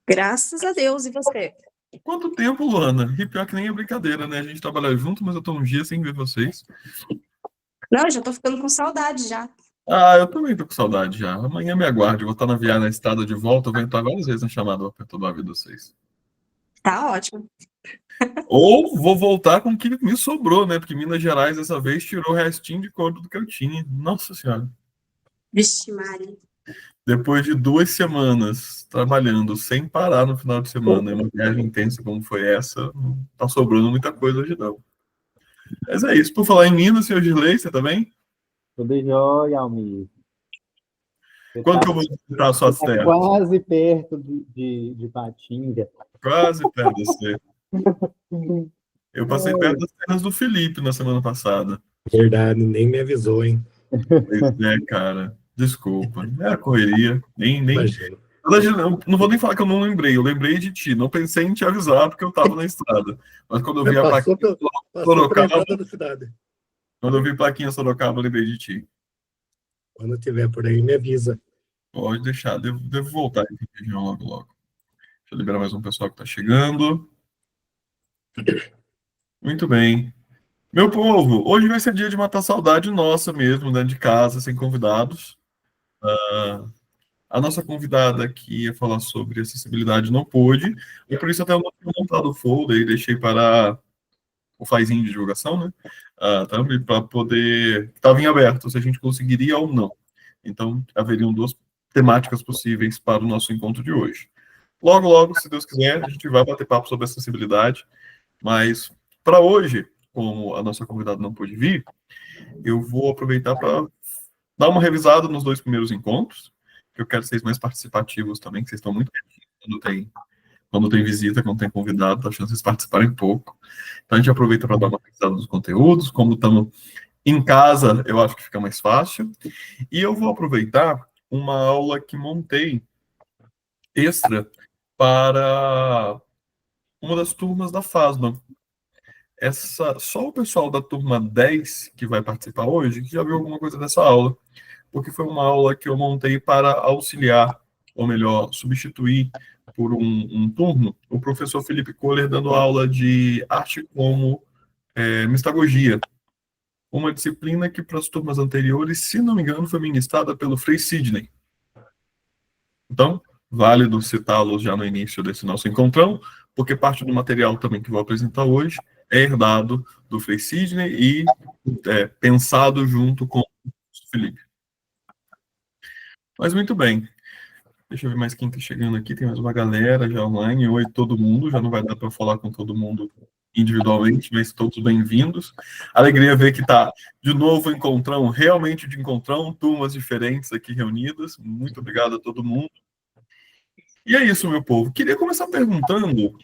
Graças a Deus, e você? Quanto tempo, Luana? E pior que nem é brincadeira, né? A gente trabalha junto, mas eu tô um dia sem ver vocês. Não, eu já tô ficando com saudade já. Ah, eu também tô com saudade já. Amanhã me aguarde, eu vou estar na viagem na estrada de volta, eu vou entrar várias vezes na chamada pra perturbar a vida de vocês. Tá ótimo. Ou vou voltar com o que me sobrou, né? Porque Minas Gerais dessa vez tirou o restinho de corpo do que eu tinha. Nossa Senhora. Vixe, Mari. Depois de 2 semanas trabalhando sem parar no final de semana, e uma viagem intensa como foi essa, não tá sobrando muita coisa hoje não. Mas é isso. Por falar em Minas, senhor Gisley, você também? Tudo jóia, Almir. Você Quando tá, que eu vou visitar as você suas tá terras? quase perto de Patinga. Quase perto de você. Eu passei perto Ai, das terras do Felipe na semana passada. Verdade, nem me avisou, hein? Pois é, cara. Desculpa. É a correria. Nem. Imagino. Na verdade, eu não vou nem falar que eu não lembrei. Eu lembrei de ti. Não pensei em te avisar porque eu tava na estrada. Mas quando eu vi a Passou, plaquinha passou pela Sorocaba, entrada da cidade. quando eu vi plaquinha Sorocaba, eu lembrei de ti. Quando tiver por aí, me avisa. Pode deixar. Devo voltar aqui na região logo, logo. Deixa eu liberar mais um pessoal que tá chegando. Muito bem. Meu povo, hoje vai ser dia de matar saudade nossa mesmo, dentro de casa, sem convidados. A nossa convidada aqui ia falar sobre acessibilidade não pôde, e por isso até eu não tinha montado o folder e deixei para o flyzinho de divulgação, né? Também para poder. Estava em aberto, se a gente conseguiria ou não. Então, haveriam duas temáticas possíveis para o nosso encontro de hoje. Logo, logo, se Deus quiser, a gente vai bater papo sobre acessibilidade, mas para hoje, como a nossa convidada não pôde vir, eu vou aproveitar para dar uma revisada nos 2 primeiros encontros, que eu quero ser mais participativos também, que vocês estão muito quietinhos quando tem visita, quando tem convidado, tá achando vocês participarem pouco. Então a gente aproveita para dar uma revisada nos conteúdos, como estamos em casa, eu acho que fica mais fácil. E eu vou aproveitar uma aula que montei extra para uma das turmas da FASMA. Só o pessoal da turma 10 que vai participar hoje, que já viu alguma coisa dessa aula, porque foi uma aula que eu montei para auxiliar, ou melhor, substituir por um turno, o professor Felipe Kohler dando aula de arte como mistagogia, uma disciplina que para as turmas anteriores, se não me engano, foi ministrada pelo Frei Sidney. Então, válido citá-los já no início desse nosso encontrão, porque parte do material também que vou apresentar hoje é herdado do Frei Sidney e pensado junto com o Felipe. Mas muito bem. Deixa eu ver mais quem está chegando aqui. Tem mais uma galera já online. Oi, todo mundo. Já não vai dar para falar com todo mundo individualmente, mas todos bem-vindos. Alegria ver que está de novo encontrão, realmente de encontrão, turmas diferentes aqui reunidas. Muito obrigado a todo mundo. E é isso, meu povo. Queria começar perguntando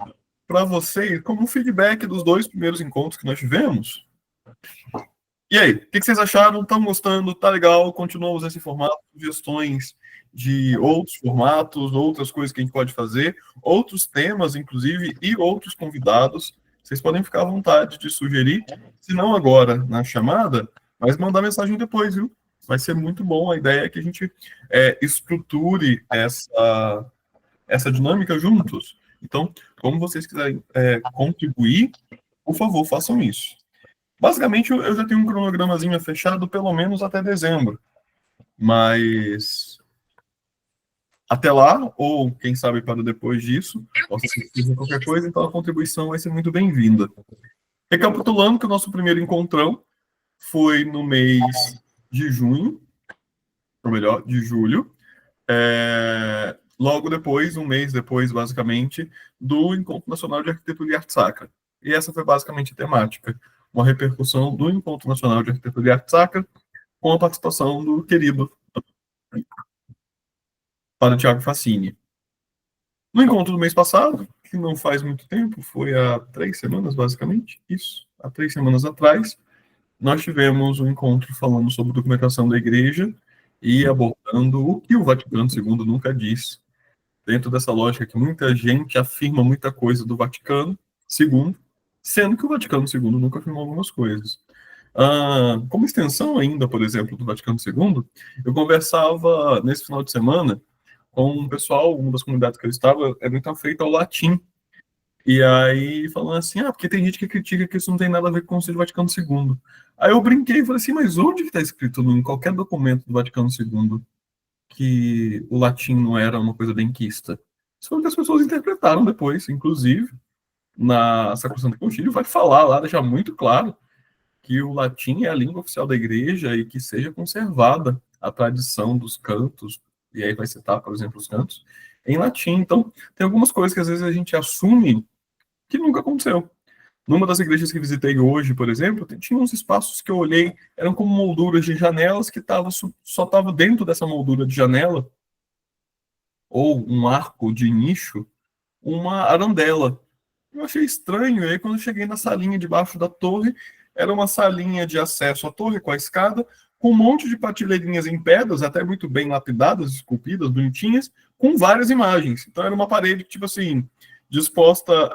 para vocês, como um feedback dos 2 primeiros encontros que nós tivemos. E aí, o que vocês acharam? Estão gostando? Tá legal? Continuamos nesse formato? Sugestões de outros formatos, outras coisas que a gente pode fazer, outros temas, inclusive, e outros convidados. Vocês podem ficar à vontade de sugerir, se não agora na chamada, mas mandar mensagem depois, viu? Vai ser muito bom. A ideia é que a gente estruture essa dinâmica juntos. Então, como vocês quiserem contribuir, por favor, façam isso. Basicamente, eu já tenho um cronogramazinho fechado, pelo menos até dezembro. Mas até lá, ou quem sabe para depois disso, possa ser qualquer coisa, então a contribuição vai ser muito bem-vinda. Recapitulando que o nosso primeiro encontrão foi no mês de junho, ou melhor, de julho. Logo depois, um mês depois, basicamente, do Encontro Nacional de Arquitetura e Arte Sacra. E essa foi basicamente a temática, uma repercussão do Encontro Nacional de Arquitetura e Arte Sacra, com a participação do querido Padre Tiago Fassini. No encontro do mês passado, que não faz muito tempo, foi há 3 semanas, basicamente, isso, há 3 semanas atrás, nós tivemos um encontro falando sobre documentação da igreja e abordando o que o Vaticano II nunca disse, dentro dessa lógica que muita gente afirma muita coisa do Vaticano II, sendo que o Vaticano II nunca afirmou algumas coisas. Como extensão ainda, por exemplo, do Vaticano II, eu conversava nesse final de semana com um pessoal, uma das comunidades que eu estava, é muito afeito ao latim. E aí, falando assim, porque tem gente que critica que isso não tem nada a ver com o Concílio Vaticano II. Aí eu brinquei e falei assim, mas onde que está escrito em qualquer documento do Vaticano II que o latim não era uma coisa benquista? Isso foi o que as pessoas interpretaram depois, inclusive, na Sacrosanto Concílio vai falar lá, deixar muito claro que o latim é a língua oficial da igreja e que seja conservada a tradição dos cantos, e aí vai citar, por exemplo, os cantos, em latim. Então, tem algumas coisas que às vezes a gente assume que nunca aconteceu. Numa das igrejas que visitei hoje, por exemplo, tinha uns espaços que eu olhei, eram como molduras de janelas que só estava dentro dessa moldura de janela, ou um arco de nicho, uma arandela. Eu achei estranho, e aí quando eu cheguei na salinha debaixo da torre, era uma salinha de acesso à torre com a escada, com um monte de prateleirinhas em pedras, até muito bem lapidadas, esculpidas, bonitinhas, com várias imagens. Então era uma parede, tipo assim, disposta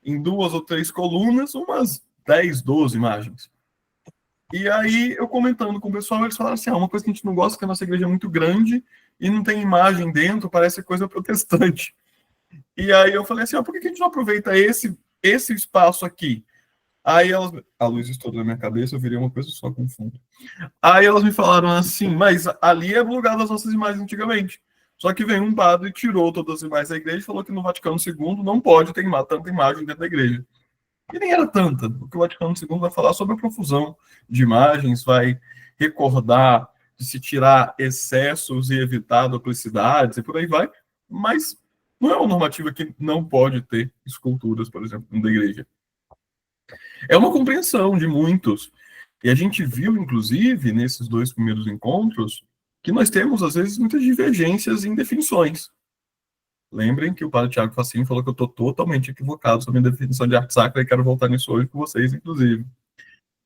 em 2 ou 3 colunas, umas 10, 12 imagens. E aí, eu comentando com o pessoal, eles falaram assim, uma coisa que a gente não gosta é que a nossa igreja é muito grande e não tem imagem dentro, parece coisa protestante. E aí eu falei assim, por que a gente não aproveita esse espaço aqui? Aí elas... A luz estourou na minha cabeça, eu virei uma coisa só com fundo. Aí elas me falaram assim, mas ali é o lugar das nossas imagens antigamente. Só que veio um padre e tirou todas as imagens da igreja e falou que no Vaticano II não pode ter tanta imagem dentro da igreja. E nem era tanta, porque o Vaticano II vai falar sobre a profusão de imagens, vai recordar de se tirar excessos e evitar duplicidades e por aí vai, mas não é uma normativa que não pode ter esculturas, por exemplo, dentro da igreja. É uma compreensão de muitos. E a gente viu, inclusive, nesses 2 primeiros encontros, que nós temos, às vezes, muitas divergências em definições. Lembrem que o padre Tiago Facini falou que eu estou totalmente equivocado sobre a definição de arte sacra e quero voltar nisso hoje com vocês, inclusive.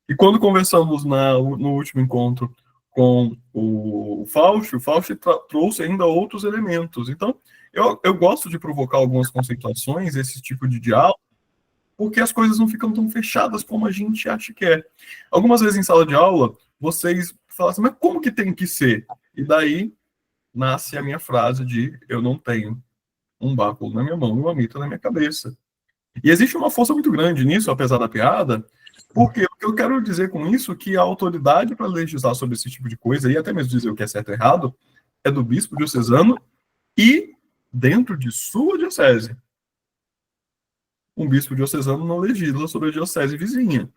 E quando conversamos no último encontro com o Fausto trouxe ainda outros elementos. Então, eu gosto de provocar algumas conceituações, esse tipo de diálogo, porque as coisas não ficam tão fechadas como a gente acha que é. Algumas vezes em sala de aula, vocês falam assim, mas como que tem que ser? E daí nasce a minha frase de eu não tenho um báculo na minha mão e uma mitra na minha cabeça. E existe uma força muito grande nisso, apesar da piada, porque o que eu quero dizer com isso é que a autoridade para legislar sobre esse tipo de coisa, e até mesmo dizer o que é certo e errado, é do bispo diocesano e dentro de sua diocese. Um bispo diocesano não legisla sobre a diocese vizinha.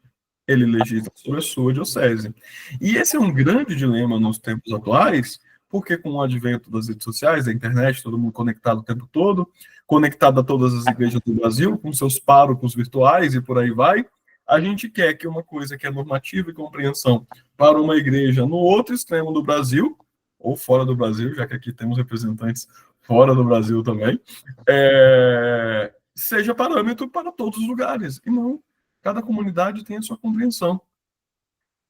Ele legisla sobre a sua diocese. E esse é um grande dilema nos tempos atuais, porque com o advento das redes sociais, da internet, todo mundo conectado o tempo todo, conectado a todas as igrejas do Brasil, com seus párocos virtuais e por aí vai, a gente quer que uma coisa que é normativa e compreensão para uma igreja no outro extremo do Brasil, ou fora do Brasil, já que aqui temos representantes fora do Brasil também, seja parâmetro para todos os lugares. E não, cada comunidade tem a sua compreensão.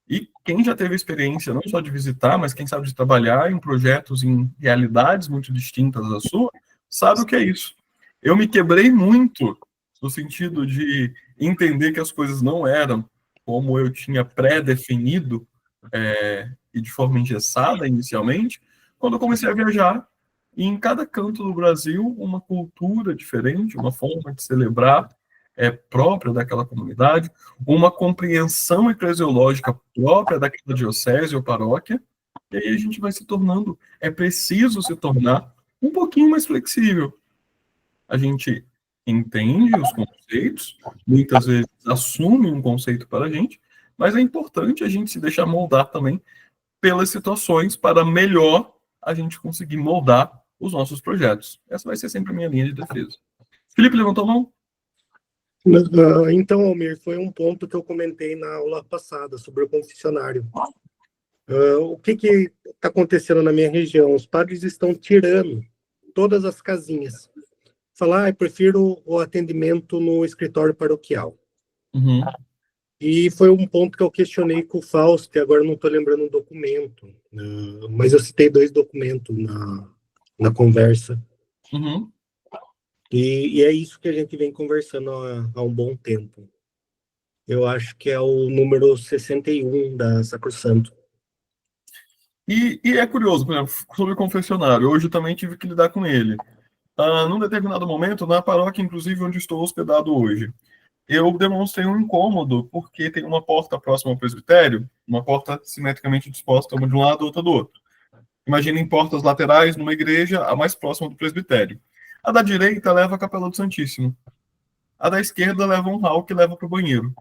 E quem já teve a experiência, não só de visitar, mas quem sabe de trabalhar em projetos, em realidades muito distintas da sua, sabe o que é isso. Eu me quebrei muito no sentido de entender que as coisas não eram como eu tinha pré-definido e de forma engessada inicialmente, quando eu comecei a viajar. E em cada canto do Brasil, uma cultura diferente, uma forma de celebrar própria daquela comunidade, uma compreensão eclesiológica própria daquela diocese ou paróquia, e aí a gente vai se tornando, é preciso se tornar um pouquinho mais flexível. A gente entende os conceitos, muitas vezes assume um conceito para a gente, mas é importante a gente se deixar moldar também pelas situações para melhor a gente conseguir moldar os nossos projetos. Essa vai ser sempre a minha linha de defesa. Felipe levantou a mão? Então, Almir, foi um ponto que eu comentei na aula passada sobre o confessionário. O que está acontecendo na minha região? Os padres estão tirando todas as casinhas. Falar, eu prefiro o atendimento no escritório paroquial. Uhum. E foi um ponto que eu questionei com o Fausto, que agora não estou lembrando o documento, mas eu citei 2 documentos na conversa. Uhum. E é isso que a gente vem conversando há um bom tempo. Eu acho que é o número 61 da Sacrosanto. E é curioso, por exemplo, sobre o confessionário, hoje eu também tive que lidar com ele. Num determinado momento, na paróquia, inclusive, onde estou hospedado hoje, eu demonstrei um incômodo, porque tem uma porta próxima ao presbitério, uma porta simetricamente disposta, uma de um lado, outra do outro. Imaginem portas laterais numa igreja, a mais próxima do presbitério. A da direita leva à Capela do Santíssimo. A da esquerda leva um hall que leva para o banheiro.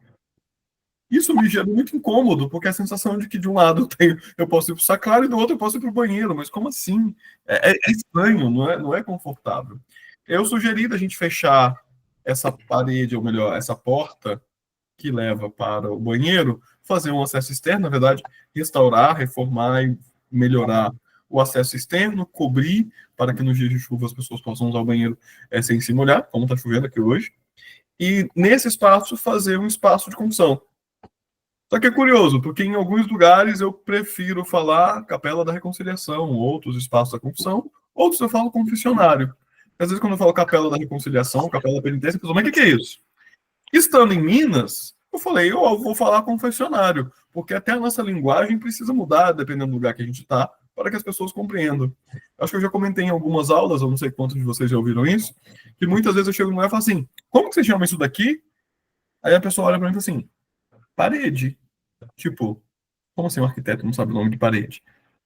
Isso me gera muito incômodo, porque a sensação de que de um lado eu posso ir para o sacrário e do outro eu posso ir para o banheiro. Mas como assim? É estranho, não é confortável. Eu sugeri da gente fechar essa parede, ou melhor, essa porta que leva para o banheiro, fazer um acesso externo, na verdade, restaurar, reformar e melhorar o acesso externo, cobrir para que nos dias de chuva as pessoas possam usar o banheiro sem se molhar, como está chovendo aqui hoje. E nesse espaço fazer um espaço de confissão. Só que é curioso, porque em alguns lugares eu prefiro falar Capela da Reconciliação, outros espaços da confissão, outros eu falo confessionário. Às vezes quando eu falo Capela da Reconciliação, Capela da Penitência, a pessoa, mas o que é isso? Estando em Minas, eu falei, eu vou falar confessionário, porque até a nossa linguagem precisa mudar, dependendo do lugar que a gente está, para que as pessoas compreendam. Acho que eu já comentei em algumas aulas, eu não sei quantos de vocês já ouviram isso, que muitas vezes eu chego no lugar e falo assim, como que você chama isso daqui? Aí a pessoa olha para mim e fala assim, parede. Tipo, como assim um arquiteto não sabe o nome de parede?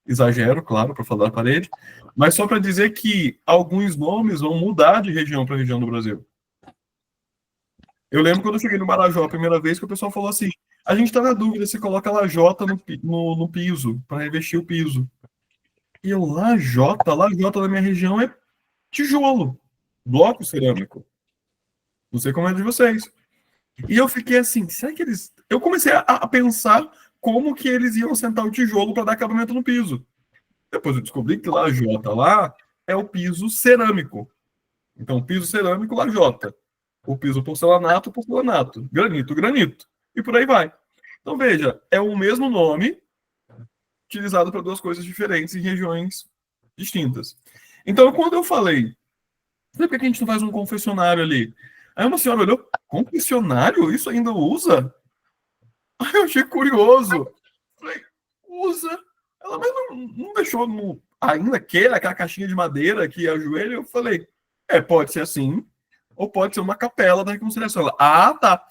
Exagero, claro, para falar da parede, mas só para dizer que alguns nomes vão mudar de região para região do Brasil. Eu lembro quando eu cheguei no Marajó a primeira vez que o pessoal falou assim, a gente está na dúvida se coloca lajota no piso, para revestir o piso. E eu, lajota na minha região é tijolo, bloco cerâmico. Não sei como é de vocês. E eu fiquei assim, será que eles... Eu comecei a pensar como que eles iam sentar o tijolo para dar acabamento no piso. Depois eu descobri que lajota lá é o piso cerâmico. Então, piso cerâmico, lajota. O piso porcelanato, porcelanato. Granito, granito. E por aí vai. Então, veja, é o mesmo nome utilizado para duas coisas diferentes em regiões distintas. Então, quando eu falei, por que a gente não faz um confessionário ali? Aí uma senhora olhou, confessionário? Isso ainda usa? Aí eu achei curioso. Falei, usa. Ela, mas não deixou ainda aquela caixinha de madeira que ajoelha? Eu falei, pode ser assim, ou pode ser uma capela da reconciliação. Ela, tá.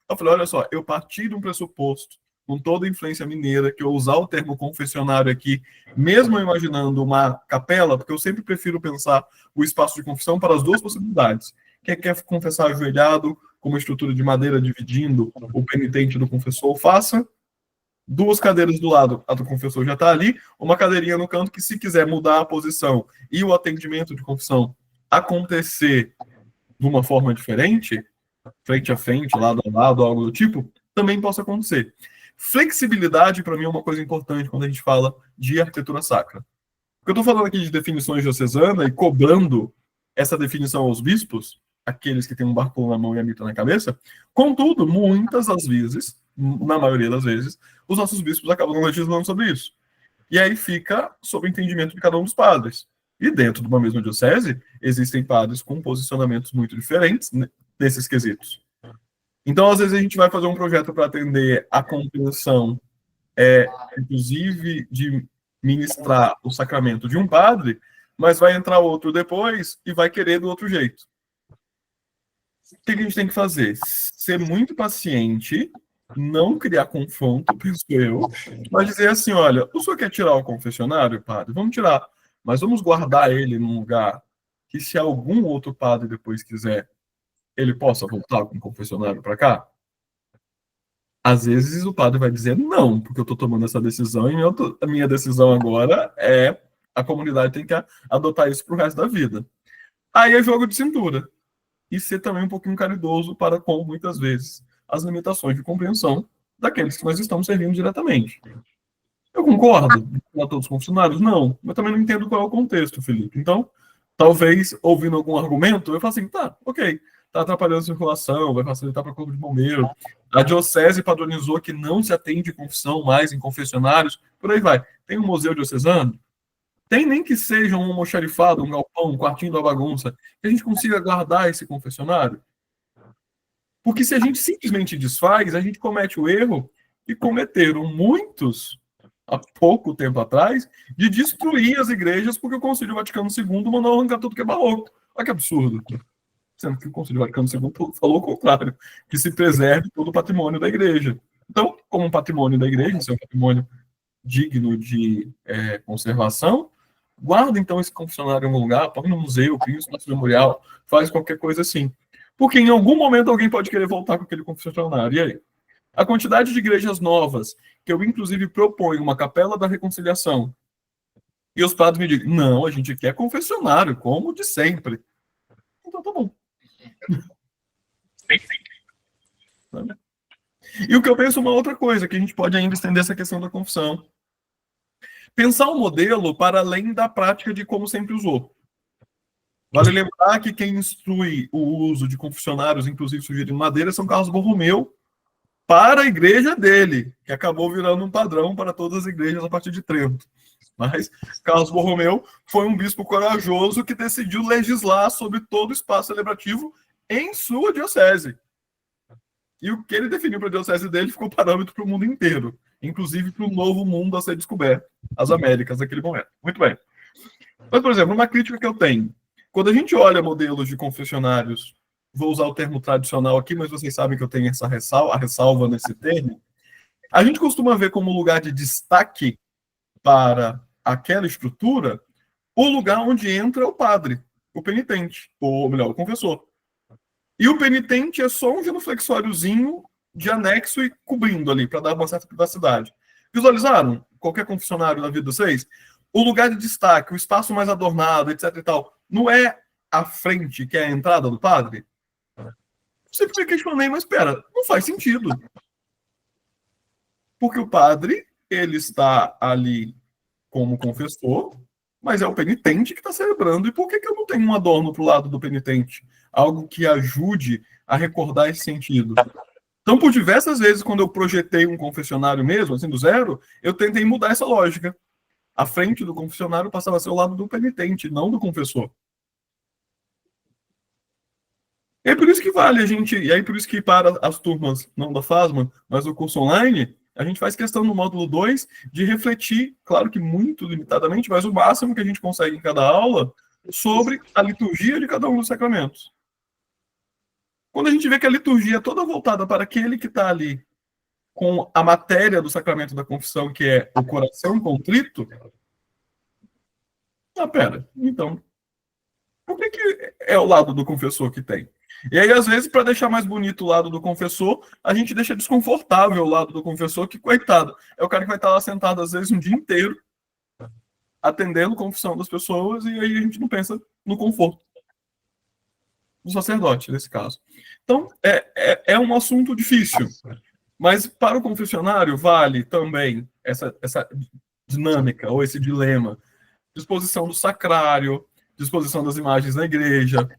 Eu falei, olha só, eu parti de um pressuposto, com toda a influência mineira, que eu usar o termo confessionário aqui, mesmo imaginando uma capela, porque eu sempre prefiro pensar o espaço de confissão para as duas possibilidades. Quem quer confessar ajoelhado, com uma estrutura de madeira dividindo o penitente do confessor, faça. Duas cadeiras do lado, a do confessor já está ali, uma cadeirinha no canto que, se quiser mudar a posição e o atendimento de confissão acontecer de uma forma diferente, frente a frente, lado a lado, algo do tipo, também possa acontecer. Flexibilidade, para mim, é uma coisa importante quando a gente fala de arquitetura sacra. Porque eu estou falando aqui de definições diocesanas e cobrando essa definição aos bispos, aqueles que têm um báculo na mão e a mitra na cabeça. Contudo, muitas das vezes, na maioria das vezes, os nossos bispos acabam legislando sobre isso. E aí fica sob o entendimento de cada um dos padres. E dentro de uma mesma diocese, existem padres com posicionamentos muito diferentes nesses quesitos. Então, às vezes, a gente vai fazer um projeto para atender a compreensão, inclusive, de ministrar o sacramento de um padre, mas vai entrar outro depois e vai querer do outro jeito. O que a gente tem que fazer? Ser muito paciente, não criar confronto, penso eu, mas dizer assim, olha, o senhor quer tirar o confessionário, padre? Vamos tirar, mas vamos guardar ele num lugar que, se algum outro padre depois quiser, ele possa voltar com o confessionário para cá? Às vezes o padre vai dizer não, porque eu estou tomando essa decisão e a minha decisão agora é a comunidade tem que adotar isso para o resto da vida. Aí é jogo de cintura. E ser também um pouquinho caridoso para com, muitas vezes, as limitações de compreensão daqueles que nós estamos servindo diretamente. Eu concordo com todos os funcionários? Não. Mas também não entendo qual é o contexto, Felipe. Então, talvez, ouvindo algum argumento, eu falo assim, tá, ok, tá atrapalhando a circulação, vai facilitar para o corpo de bombeiro. A diocese padronizou que não se atende confissão mais em confessionários, por aí vai. Tem um museu diocesano? Tem nem que seja um almoxarifado, um galpão, um quartinho da bagunça, que a gente consiga guardar esse confessionário. Porque se a gente simplesmente desfaz, a gente comete o erro que cometeram muitos há pouco tempo atrás, de destruir as igrejas porque o Concílio Vaticano II mandou arrancar tudo que é barroco. Olha que absurdo. Sendo que o Concílio Vaticano II falou o contrário, que se preserve todo o patrimônio da igreja. Então, como um patrimônio da igreja, esse é um patrimônio digno de conservação, guarda então esse confessionário em algum lugar, põe no museu, cria um espaço memorial, faz qualquer coisa assim. Porque em algum momento alguém pode querer voltar com aquele confessionário. E aí? A quantidade de igrejas novas, que eu inclusive proponho uma capela da reconciliação, e os padres me dizem, não, a gente quer confessionário, como de sempre. Então tá bom. E o que eu penso é uma outra coisa, que a gente pode ainda estender essa questão da confissão. Pensar um modelo para além da prática de como sempre usou. Vale lembrar que quem instrui o uso de confessionários, inclusive sugerindo madeira, são Carlos Borromeu, para a igreja dele, que acabou virando um padrão para todas as igrejas a partir de Trento. Mas Carlos Borromeu foi um bispo corajoso que decidiu legislar sobre todo o espaço celebrativo em sua diocese. E o que ele definiu para a diocese dele ficou parâmetro para o mundo inteiro, inclusive para o novo mundo a ser descoberto, as Américas, naquele momento. Muito bem. Mas, por exemplo, uma crítica que eu tenho, quando a gente olha modelos de confessionários, vou usar o termo tradicional aqui, mas vocês sabem que eu tenho essa ressalva nesse termo, a gente costuma ver como lugar de destaque para aquela estrutura o lugar onde entra o padre, o penitente, ou melhor, o confessor. E o penitente é só um genuflexóriozinho de anexo e cobrindo ali, para dar uma certa privacidade. Visualizaram? Qualquer confessionário na vida de vocês? O lugar de destaque, o espaço mais adornado, etc e tal, não é a frente que é a entrada do padre? Sempre me questionei, mas espera, não faz sentido. Porque o padre, ele está ali como confessor, mas é o penitente que está celebrando. E por que eu não tenho um adorno para o lado do penitente? Algo que ajude a recordar esse sentido. Então, por diversas vezes, quando eu projetei um confessionário mesmo, assim, do zero, eu tentei mudar essa lógica. A frente do confessionário passava a ser o lado do penitente, não do confessor. E é por isso que vale a gente, e aí por isso que para as turmas, não da FASMA, mas do curso online, a gente faz questão no módulo 2 de refletir, claro que muito limitadamente, mas o máximo que a gente consegue em cada aula, sobre a liturgia de cada um dos sacramentos. Quando a gente vê que a liturgia é toda voltada para aquele que está ali com a matéria do sacramento da confissão, que é o coração contrito, pera, então, por que é o lado do confessor que tem? E aí, às vezes, para deixar mais bonito o lado do confessor, a gente deixa desconfortável o lado do confessor, que, coitado, é o cara que vai estar lá sentado, às vezes, um dia inteiro, atendendo a confissão das pessoas, e aí a gente não pensa no conforto do sacerdote, nesse caso. Então, é um assunto difícil, mas para o confessionário vale também essa dinâmica, ou esse dilema, disposição do sacrário, disposição das imagens na igreja.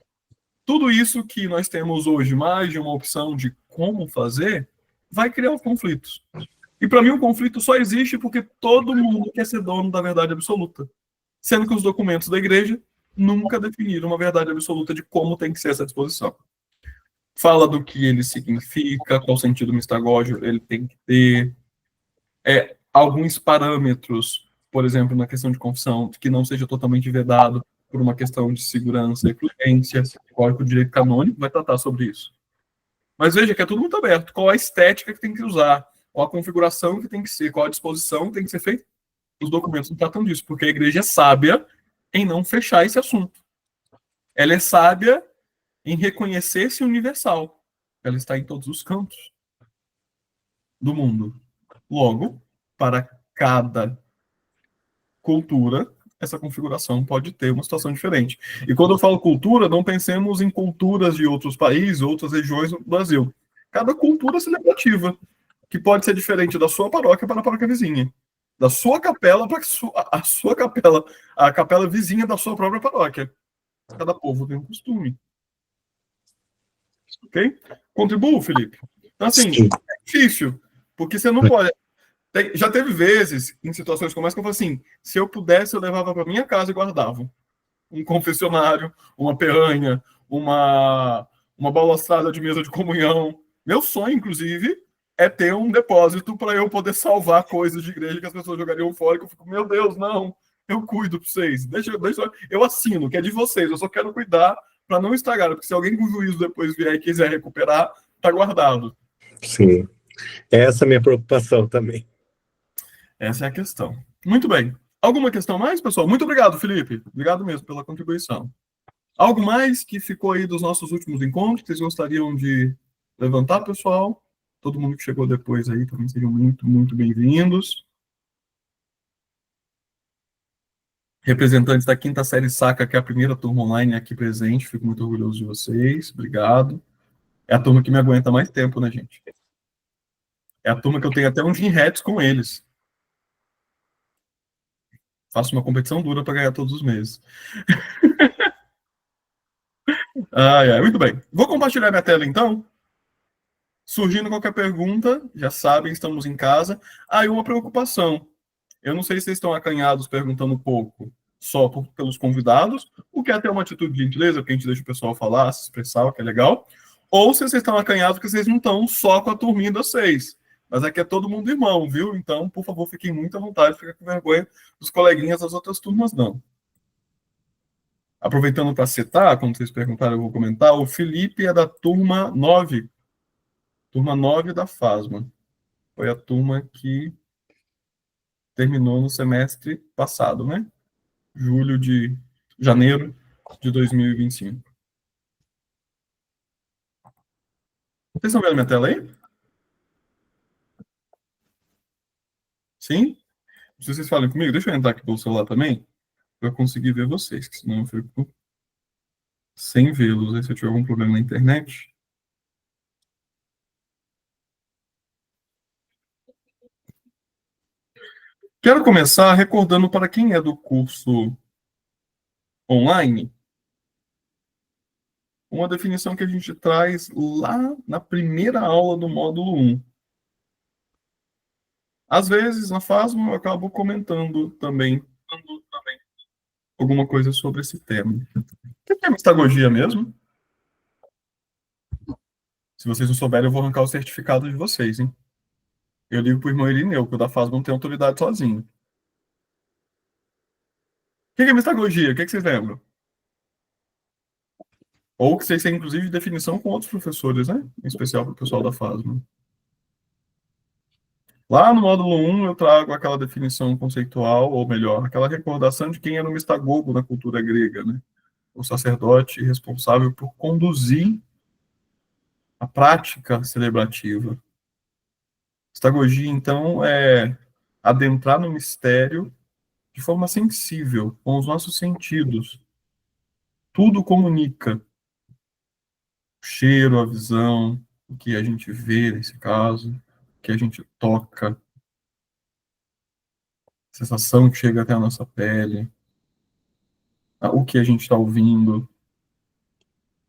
Tudo isso que nós temos hoje, mais de uma opção de como fazer, vai criar conflitos. E para mim o conflito só existe porque todo mundo quer ser dono da verdade absoluta. Sendo que os documentos da igreja nunca definiram uma verdade absoluta de como tem que ser essa disposição. Fala do que ele significa, qual sentido mistagógico ele tem que ter, alguns parâmetros, por exemplo, na questão de confissão, que não seja totalmente vedado por uma questão de segurança e prudência. O Código de Direito Canônico vai tratar sobre isso. Mas veja que é tudo muito aberto. Qual a estética que tem que usar, qual a configuração que tem que ser, qual a disposição que tem que ser feita. Os documentos não tratam disso, porque a igreja é sábia em não fechar esse assunto. Ela é sábia em reconhecer-se universal. Ela está em todos os cantos do mundo. Logo, para cada cultura, essa configuração pode ter uma situação diferente. E quando eu falo cultura, não pensemos em culturas de outros países, outras regiões do Brasil. Cada cultura é celebrativa, que pode ser diferente da sua paróquia para a paróquia vizinha, da sua capela para a sua capela, a capela vizinha da sua própria paróquia. Cada povo tem um costume. Ok? Contribuo, Felipe? Então, assim, é difícil, porque você não pode... Já teve vezes, em situações como essa, que eu falo assim, se eu pudesse, eu levava para minha casa e guardava. Um confessionário, uma perranha, uma balastrada de mesa de comunhão. Meu sonho, inclusive, é ter um depósito para eu poder salvar coisas de igreja que as pessoas jogariam fora, que eu fico, meu Deus, não, eu cuido para vocês. Eu assino, que é de vocês, eu só quero cuidar para não estragar, porque se alguém com juízo depois vier e quiser recuperar, tá guardado. Sim. Essa é a minha preocupação também. Essa é a questão. Muito bem. Alguma questão mais, pessoal? Muito obrigado, Felipe. Obrigado mesmo pela contribuição. Algo mais que ficou aí dos nossos últimos encontros que vocês gostariam de levantar, pessoal? Todo mundo que chegou depois aí também seriam muito, muito bem-vindos. Representantes da quinta série Saca, que é a primeira turma online aqui presente, fico muito orgulhoso de vocês. Obrigado. É a turma que me aguenta mais tempo, né, gente? É a turma que eu tenho até um Gin Hats com eles. Faço uma competição dura para ganhar todos os meses. Muito bem. Vou compartilhar minha tela, então. Surgindo qualquer pergunta, já sabem, estamos em casa. E uma preocupação. Eu não sei se vocês estão acanhados perguntando um pouco só pelos convidados, o que é até uma atitude de gentileza, porque a gente deixa o pessoal falar, se expressar, o que é legal. Ou se vocês estão acanhados porque vocês não estão só com a turminha das 6. Mas aqui é todo mundo irmão, viu? Então, por favor, fiquem muito à vontade, fica com vergonha dos coleguinhas das outras turmas, não. Aproveitando para citar, como vocês perguntaram, eu vou comentar, o Felipe é da turma 9. Turma 9 da FASMA. Foi a turma que terminou no semestre passado, né? Janeiro de 2025. Vocês estão vendo minha tela aí? Sim? Se vocês falem comigo, deixa eu entrar aqui pelo celular também, para eu conseguir ver vocês, que senão eu fico sem vê-los. Aí se eu tiver algum problema na internet. Quero começar recordando para quem é do curso online, uma definição que a gente traz lá na primeira aula do módulo 1. Às vezes, na FASMA, eu acabo comentando também alguma coisa sobre esse tema. O que é mistagogia mesmo? Se vocês não souberem, eu vou arrancar o certificado de vocês, hein? Eu ligo para o irmão Irineu, que o da FASMA não tem autoridade sozinho. O que é mistagogia? O que vocês lembram? Ou que vocês têm, inclusive, definição com outros professores, né? Em especial para o pessoal da FASMA. Lá no módulo 1, eu trago aquela definição conceitual, ou melhor, aquela recordação de quem era o mistagogo na cultura grega, né? O sacerdote responsável por conduzir a prática celebrativa. Mistagogia, então, é adentrar no mistério de forma sensível, com os nossos sentidos. Tudo comunica. O cheiro, a visão, o que a gente vê nesse caso, o que a gente toca, a sensação que chega até a nossa pele, o que a gente está ouvindo.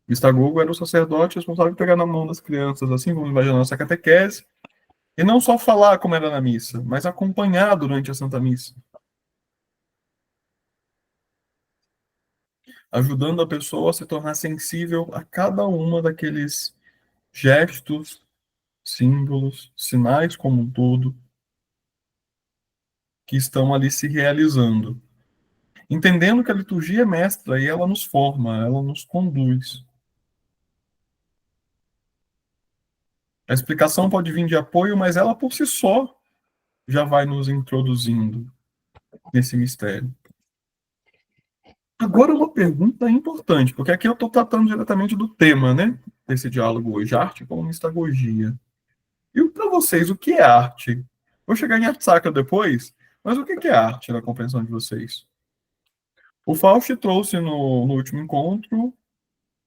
Mistagogo era o sacerdote responsável por pegar na mão das crianças, assim, vamos imaginar nossa catequese, e não só falar como era na missa, mas acompanhar durante a Santa Missa. Ajudando a pessoa a se tornar sensível a cada uma daqueles gestos, símbolos, sinais como um todo, que estão ali se realizando. Entendendo que a liturgia é mestra e ela nos forma, ela nos conduz. A explicação pode vir de apoio, mas ela por si só já vai nos introduzindo nesse mistério. Agora uma pergunta importante, porque aqui eu estou tratando diretamente do tema, né, desse diálogo hoje, arte como mistagogia. E para vocês, o que é arte? Vou chegar em arte sacra depois, mas o que é arte na compreensão de vocês? O Fausto trouxe no último encontro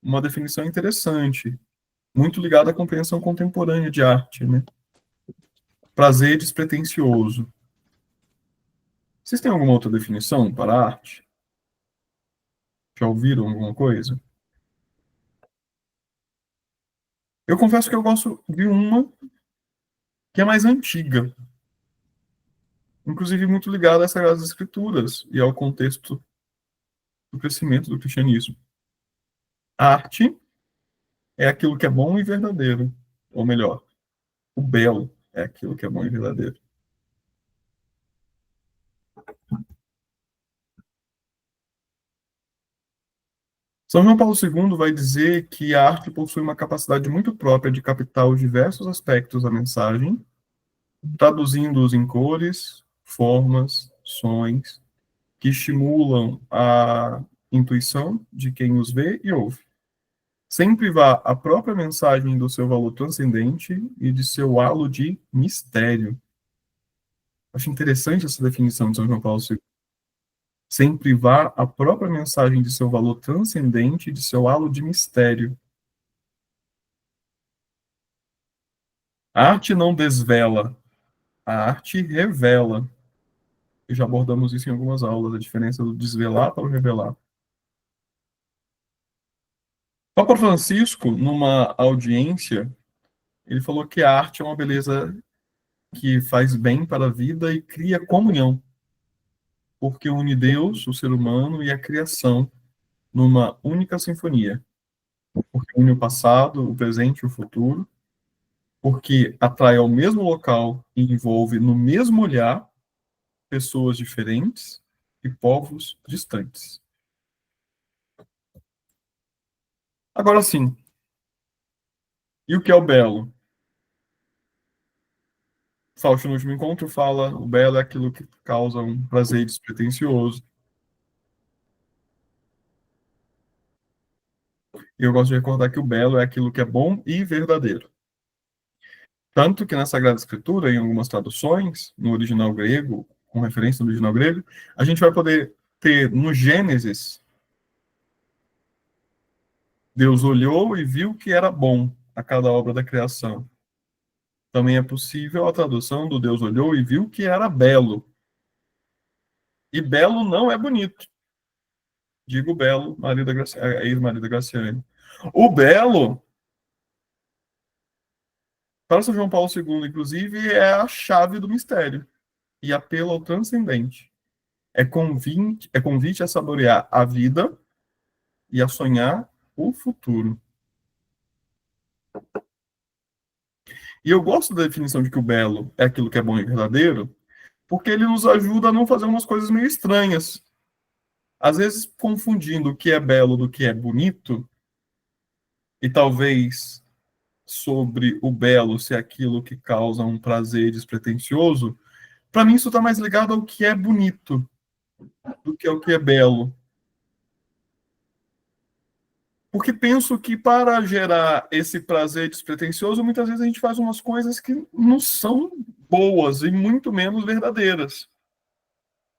uma definição interessante, muito ligada à compreensão contemporânea de arte, né? Prazer despretensioso. Vocês têm alguma outra definição para arte? Já ouviram alguma coisa? Eu confesso que eu gosto de uma que é mais antiga, inclusive muito ligada às Sagradas Escrituras e ao contexto do crescimento do cristianismo. A arte é aquilo que é bom e verdadeiro, ou melhor, O belo é aquilo que é bom e verdadeiro. São João Paulo II vai dizer que a arte possui uma capacidade muito própria de captar os diversos aspectos da mensagem, traduzindo-os em cores, formas, sons, que estimulam a intuição de quem os vê e ouve. Sempre vá a própria mensagem do seu valor transcendente e de seu halo de mistério. Acho interessante essa definição de São João Paulo II. Sempre vá a própria mensagem de seu valor transcendente e de seu halo de mistério. A arte não desvela, a arte revela. E já abordamos isso em algumas aulas, a diferença do desvelar para o revelar. Papa Francisco, numa audiência, ele falou que a arte é uma beleza que faz bem para a vida e cria comunhão, porque une Deus, o ser humano e a criação numa única sinfonia, porque une o passado, o presente e o futuro, porque atrai ao mesmo local e envolve no mesmo olhar pessoas diferentes e povos distantes. Agora sim, e o que é o belo? Fausto, no último encontro, fala o belo é aquilo que causa um prazer despretensioso. E eu gosto de recordar que o belo é aquilo que é bom e verdadeiro. Tanto que na Sagrada Escritura, em algumas traduções, no original grego, com referência no original grego, a gente vai poder ter no Gênesis, Deus olhou e viu que era bom a cada obra da criação. Também é possível a tradução do Deus olhou e viu que era belo. E belo não é bonito. Digo belo, ex-marido da Graciane. O belo, para São João Paulo II, inclusive, é a chave do mistério e apelo ao transcendente. É convite a saborear a vida e a sonhar o futuro. E eu gosto da definição de que o belo é aquilo que é bom e verdadeiro, porque ele nos ajuda a não fazer umas coisas meio estranhas. Às vezes, confundindo o que é belo do que é bonito, e talvez sobre o belo ser aquilo que causa um prazer despretensioso, para mim isso está mais ligado ao que é bonito do que ao que é belo. Porque penso que para gerar esse prazer despretensioso, muitas vezes a gente faz umas coisas que não são boas e muito menos verdadeiras.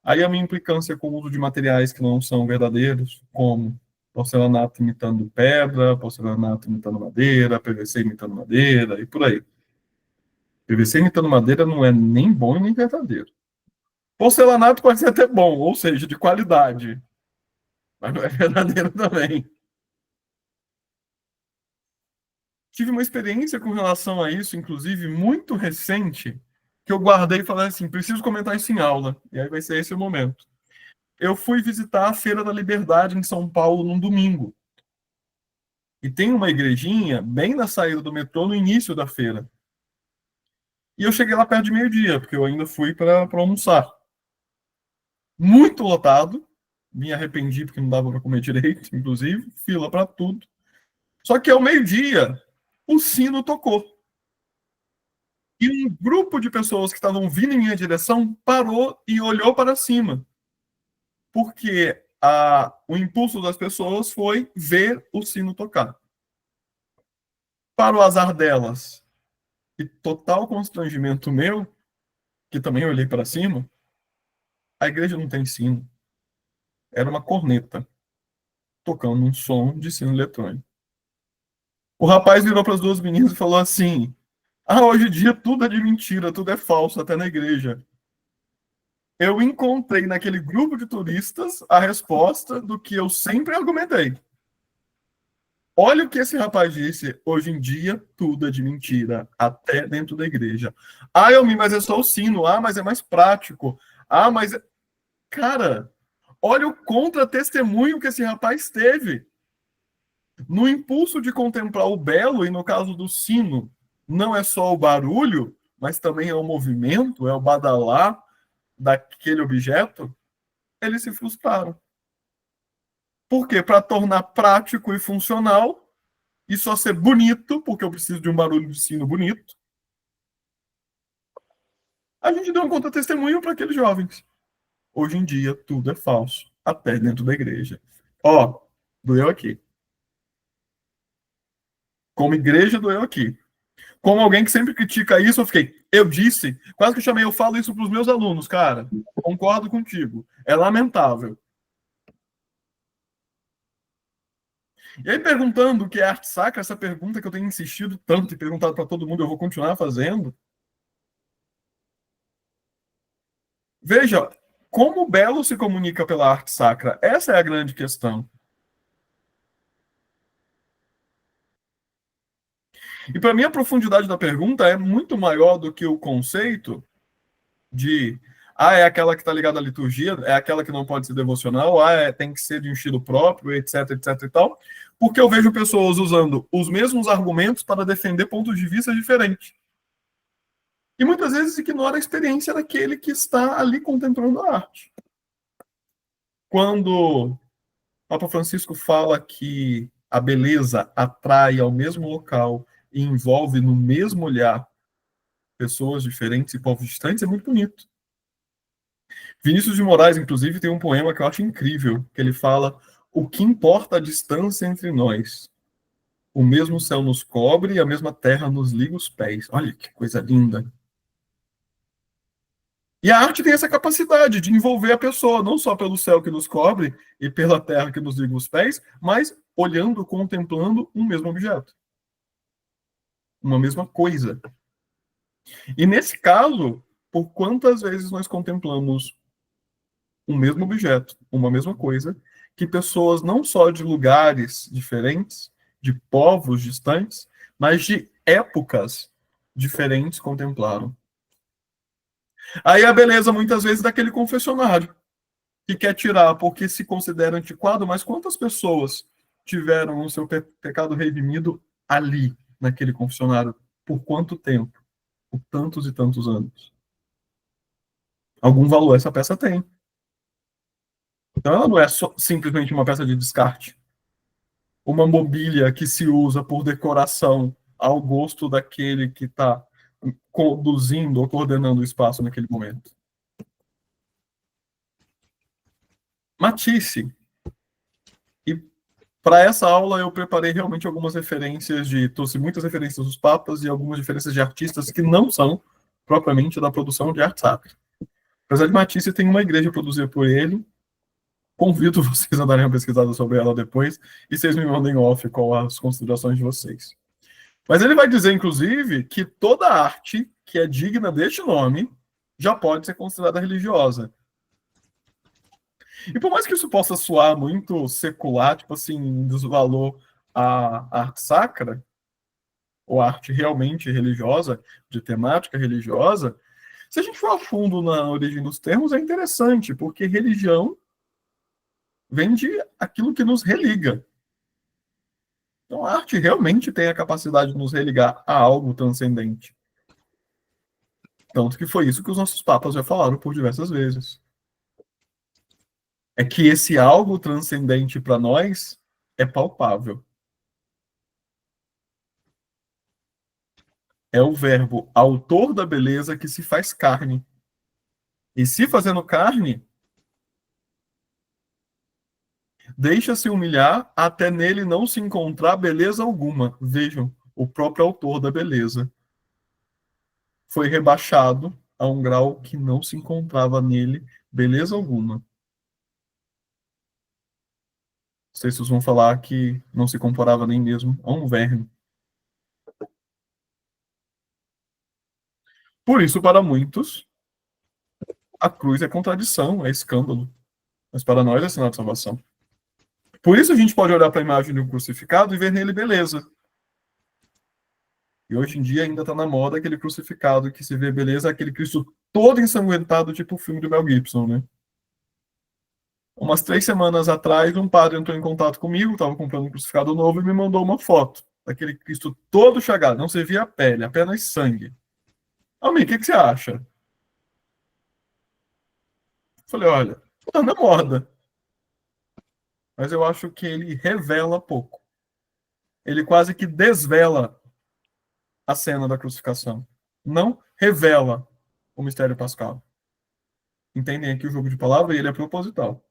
Aí a minha implicância com o uso de materiais que não são verdadeiros, como porcelanato imitando pedra, porcelanato imitando madeira, PVC imitando madeira e por aí. PVC imitando madeira não é nem bom e nem verdadeiro. Porcelanato pode ser até bom, ou seja, de qualidade, mas não é verdadeiro também. Tive uma experiência com relação a isso, inclusive, muito recente, que eu guardei e falei assim, preciso comentar isso em aula, e aí vai ser esse o momento. Eu fui visitar a Feira da Liberdade em São Paulo num domingo. E tem uma igrejinha bem na saída do metrô, no início da feira. E eu cheguei lá perto de meio-dia, porque eu ainda fui para almoçar. Muito lotado, me arrependi porque não dava para comer direito, inclusive, fila para tudo. Só que ao meio-dia, o sino tocou. E um grupo de pessoas que estavam vindo em minha direção parou e olhou para cima. Porque o impulso das pessoas foi ver o sino tocar. Para o azar delas, e total constrangimento meu, que também olhei para cima, a igreja não tem sino. Era uma corneta, tocando um som de sino eletrônico. O rapaz virou para as duas meninas e falou assim, hoje em dia tudo é de mentira, tudo é falso, até na igreja. Eu encontrei naquele grupo de turistas a resposta do que eu sempre argumentei. Olha o que esse rapaz disse. Hoje em dia, tudo é de mentira, até dentro da igreja. Elmi, mas é só o sino. Mas é mais prático. Mas... Cara, olha o contra-testemunho que esse rapaz teve. No impulso de contemplar o belo, e no caso do sino, não é só o barulho, mas também é o movimento, é o badalar daquele objeto, eles se frustraram. Por quê? Para tornar prático e funcional e só ser bonito, porque eu preciso de um barulho de sino bonito, a gente deu um contra-testemunho para aqueles jovens. Hoje em dia, tudo é falso, até dentro da igreja. Ó, doeu aqui. Como igreja, doeu aqui. Como alguém que sempre critica isso, eu disse, quase que eu chamei, eu falo isso para os meus alunos, cara, concordo contigo, é lamentável. E aí, perguntando o que é arte sacra, essa pergunta que eu tenho insistido tanto e perguntado para todo mundo, eu vou continuar fazendo. Veja, como o belo se comunica pela arte sacra? Essa é a grande questão. E para mim, a profundidade da pergunta é muito maior do que o conceito de é aquela que está ligada à liturgia, é aquela que não pode ser devocional, tem que ser de um estilo próprio, etc, etc e tal, porque eu vejo pessoas usando os mesmos argumentos para defender pontos de vista diferentes. E muitas vezes ignora a experiência daquele que está ali contemplando a arte. Quando Papa Francisco fala que a beleza atrai ao mesmo local e envolve no mesmo olhar pessoas diferentes e povos distantes, é muito bonito. Vinícius de Moraes, inclusive, tem um poema que eu acho incrível, que ele fala: o que importa a distância entre nós? O mesmo céu nos cobre e a mesma terra nos liga os pés. Olha que coisa linda. E a arte tem essa capacidade de envolver a pessoa, não só pelo céu que nos cobre e pela terra que nos liga os pés, mas olhando, contemplando um mesmo objeto. Uma mesma coisa. E nesse caso, por quantas vezes nós contemplamos um mesmo objeto, uma mesma coisa, que pessoas não só de lugares diferentes, de povos distantes, mas de épocas diferentes contemplaram. Aí a beleza, muitas vezes, daquele confessionário, que quer tirar porque se considera antiquado, mas quantas pessoas tiveram o seu pecado redimido ali, naquele confessionário? Por quanto tempo? Por tantos e tantos anos. Algum valor essa peça tem. Então ela não é simplesmente uma peça de descarte. Uma mobília que se usa por decoração ao gosto daquele que está conduzindo ou coordenando o espaço naquele momento. Matisse. E para essa aula eu preparei realmente algumas referências trouxe muitas referências dos papas e algumas referências de artistas que não são propriamente da produção de arte sacra. Apesar de Matisse, tem uma igreja produzida por ele. Convido vocês a darem uma pesquisada sobre ela depois e vocês me mandem off com as considerações de vocês. Mas ele vai dizer, inclusive, que toda arte que é digna deste nome já pode ser considerada religiosa. E por mais que isso possa soar muito secular, tipo assim, desvalor à arte sacra, ou arte realmente religiosa, de temática religiosa, se a gente for a fundo na origem dos termos, é interessante, porque religião vem de aquilo que nos religa. Então a arte realmente tem a capacidade de nos religar a algo transcendente. Tanto que foi isso que os nossos papas já falaram por diversas vezes. É que esse algo transcendente para nós é palpável. É o verbo autor da beleza que se faz carne. E se fazendo carne, deixa-se humilhar até nele não se encontrar beleza alguma. Vejam, o próprio autor da beleza foi rebaixado a um grau que não se encontrava nele beleza alguma. Os textos vão falar que não se comparava nem mesmo a um verme. Por isso, para muitos, a cruz é contradição, é escândalo. Mas para nós é sinal de salvação. Por isso a gente pode olhar para a imagem do crucificado e ver nele beleza. E hoje em dia ainda está na moda aquele crucificado que se vê beleza, aquele Cristo todo ensanguentado, tipo o filme do Mel Gibson, né? Umas 3 semanas atrás, um padre entrou em contato comigo, estava comprando um crucificado novo e me mandou uma foto. daquele Cristo todo chagado, não se via a pele, apenas sangue. Almir, o que você acha? Falei, olha, tá na moda. Mas eu acho que ele revela pouco. Ele quase que desvela a cena da crucificação. Não revela o mistério pascal. Entendem aqui o jogo de palavra e ele é proposital.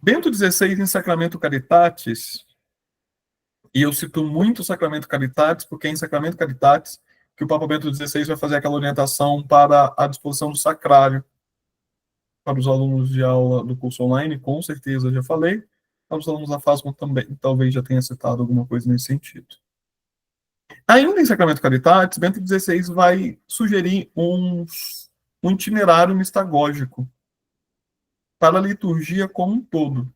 Bento XVI, em Sacramento Caritatis, e eu cito muito o Sacramento Caritatis, porque é em Sacramento Caritatis que o Papa Bento XVI vai fazer aquela orientação para a disposição do sacrário para os alunos de aula do curso online, com certeza já falei. Para os alunos da FASMA também, talvez já tenha citado alguma coisa nesse sentido. Ainda em Sacramento Caritatis, Bento XVI vai sugerir um itinerário mistagógico para a liturgia como um todo.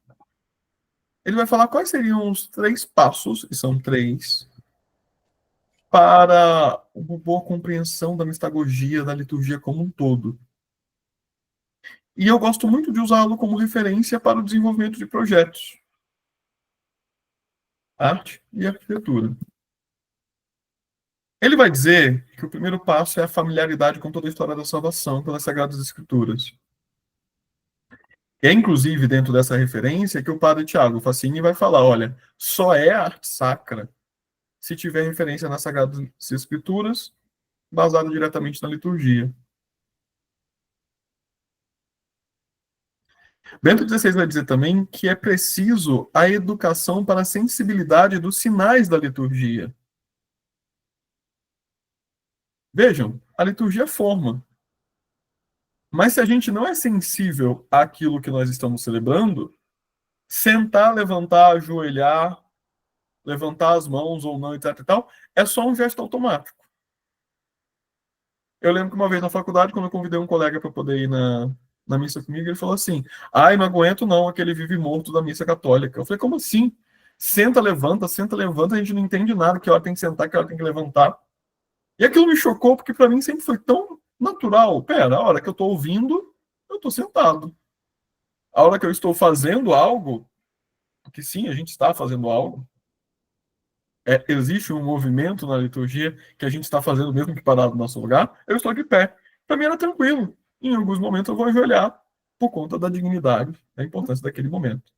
Ele vai falar quais seriam os 3 passos, e são 3, para uma boa compreensão da mistagogia, da liturgia como um todo. E eu gosto muito de usá-lo como referência para o desenvolvimento de projetos. Arte e arquitetura. Ele vai dizer que o primeiro passo é a familiaridade com toda a história da salvação pelas Sagradas Escrituras. É, inclusive, dentro dessa referência, que o padre Tiago Fassini vai falar, olha, só é arte sacra se tiver referência nas Sagradas Escrituras, baseado diretamente na liturgia. Bento XVI vai dizer também que é preciso a educação para a sensibilidade dos sinais da liturgia. Vejam, a liturgia forma. Mas se a gente não é sensível àquilo que nós estamos celebrando, sentar, levantar, ajoelhar, levantar as mãos ou não, etc e tal, é só um gesto automático. Eu lembro que uma vez na faculdade, quando eu convidei um colega para poder ir na missa comigo, ele falou assim, ai, não aguento não, aquele vive morto da missa católica. Eu falei, como assim? Senta, levanta, a gente não entende nada, que hora tem que sentar, que hora tem que levantar. E aquilo me chocou, porque para mim sempre foi tão natural. Pera, a hora que eu estou ouvindo, eu estou sentado. A hora que eu estou fazendo algo, porque sim, a gente está fazendo algo, existe um movimento na liturgia que a gente está fazendo mesmo que parado no nosso lugar, eu estou de pé. Para mim era tranquilo. Em alguns momentos eu vou ajoelhar por conta da dignidade, da importância daquele momento.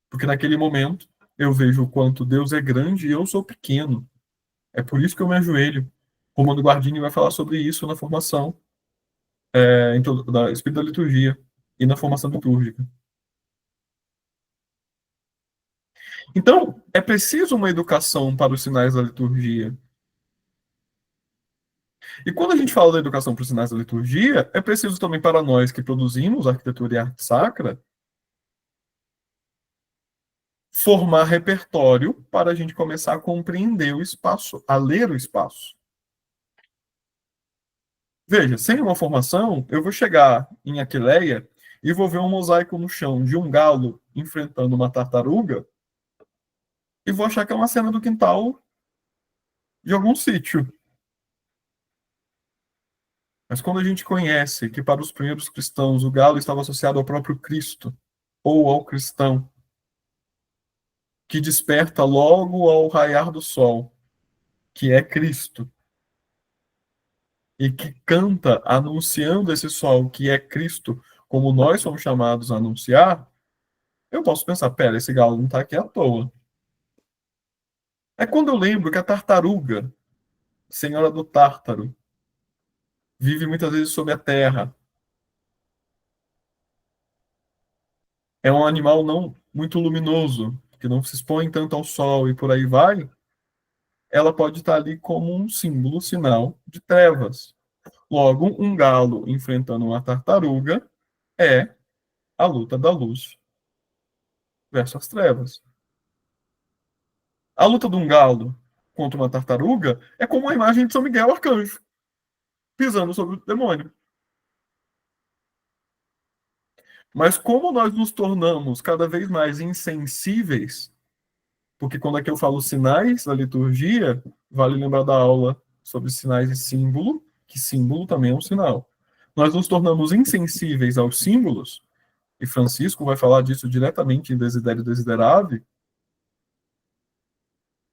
Porque naquele momento eu vejo o quanto Deus é grande e eu sou pequeno. É por isso que eu me ajoelho. Romano Guardini vai falar sobre isso na formação da Espírito da Liturgia e na formação litúrgica. Então, é preciso uma educação para os sinais da liturgia. E quando a gente fala da educação para os sinais da liturgia, é preciso também para nós que produzimos arquitetura e arte sacra, formar repertório para a gente começar a compreender o espaço, a ler o espaço. Veja, sem uma formação, eu vou chegar em Aquileia e vou ver um mosaico no chão de um galo enfrentando uma tartaruga e vou achar que é uma cena do quintal de algum sítio. Mas quando a gente conhece que para os primeiros cristãos o galo estava associado ao próprio Cristo, ou ao cristão, que desperta logo ao raiar do sol, que é Cristo, e que canta anunciando esse sol, que é Cristo, como nós somos chamados a anunciar, eu posso pensar, pera, esse galo não está aqui à toa. É quando eu lembro que a tartaruga, senhora do Tártaro, vive muitas vezes sob a terra. É um animal não muito luminoso, que não se expõe tanto ao sol e por aí vai. Ela pode estar ali como um símbolo, sinal de trevas. Logo, um galo enfrentando uma tartaruga é a luta da luz versus as trevas. A luta de um galo contra uma tartaruga é como a imagem de São Miguel Arcanjo pisando sobre o demônio. Mas como nós nos tornamos cada vez mais insensíveis, porque quando aqui eu falo sinais da liturgia, vale lembrar da aula sobre sinais e símbolo, que símbolo também é um sinal. Nós nos tornamos insensíveis aos símbolos, e Francisco vai falar disso diretamente em Desiderio Desiderave,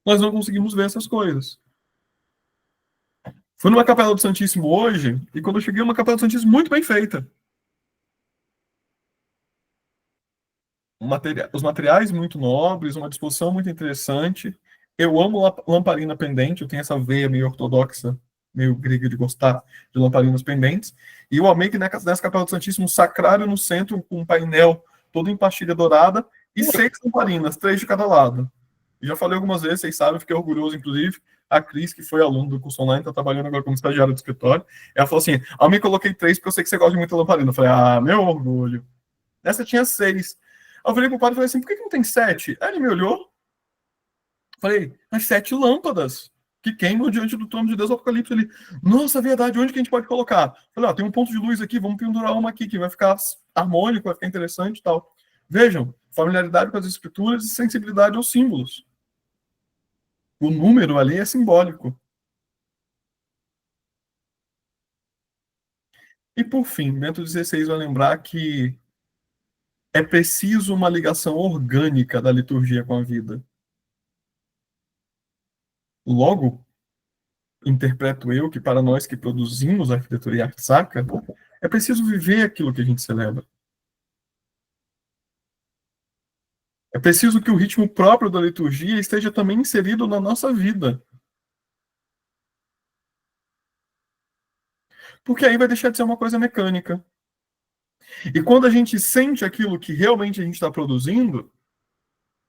nós não conseguimos ver essas coisas. Fui numa Capela do Santíssimo hoje, e quando eu cheguei, uma Capela do Santíssimo muito bem feita. Os materiais muito nobres, uma disposição muito interessante. Eu amo lamparina pendente, eu tenho essa veia meio ortodoxa, meio grega de gostar de lamparinas pendentes. E eu amei que nessa Capela do Santíssimo, um sacrário no centro, com um painel todo em pastilha dourada, e 6 lamparinas, 3 de cada lado. Já falei algumas vezes, vocês sabem, fiquei orgulhoso, inclusive. A Cris, que foi aluna do curso online, está trabalhando agora como estagiária do escritório. Ela falou assim: me coloquei 3 porque eu sei que você gosta de muita lamparina. Eu falei: meu orgulho. Nessa tinha 6. Eu falei pro padre e falei assim: por que não tem 7? Aí ele me olhou. Falei: as 7 lâmpadas que queimam diante do trono de Deus, o Apocalipse. Ele: nossa, verdade, onde que a gente pode colocar? Falei: tem um ponto de luz aqui, vamos pendurar uma aqui, que vai ficar harmônico, vai ficar interessante e tal. Vejam, familiaridade com as escrituras e sensibilidade aos símbolos. O número ali é simbólico. E por fim, Bento XVI vai lembrar que é preciso uma ligação orgânica da liturgia com a vida. Logo, interpreto eu que para nós que produzimos a arquitetura e arte sacra, é preciso viver aquilo que a gente celebra. É preciso que o ritmo próprio da liturgia esteja também inserido na nossa vida. Porque aí vai deixar de ser uma coisa mecânica. E quando a gente sente aquilo que realmente a gente está produzindo,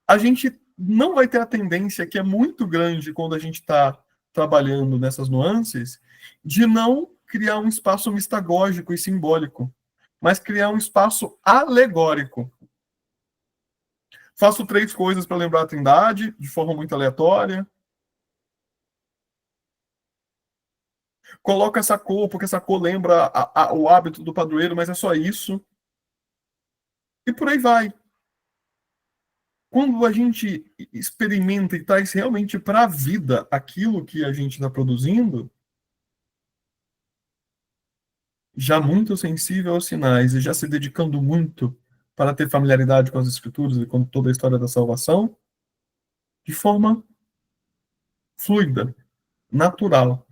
a gente não vai ter a tendência, que é muito grande quando a gente está trabalhando nessas nuances, de não criar um espaço mistagógico e simbólico, mas criar um espaço alegórico. Faço 3 coisas para lembrar a Trindade, de forma muito aleatória. Coloco essa cor, porque essa cor lembra o hábito do padroeiro, mas é só isso. E por aí vai. Quando a gente experimenta e traz realmente para a vida aquilo que a gente está produzindo, já muito sensível aos sinais e já se dedicando muito para ter familiaridade com as escrituras e com toda a história da salvação, de forma fluida, natural,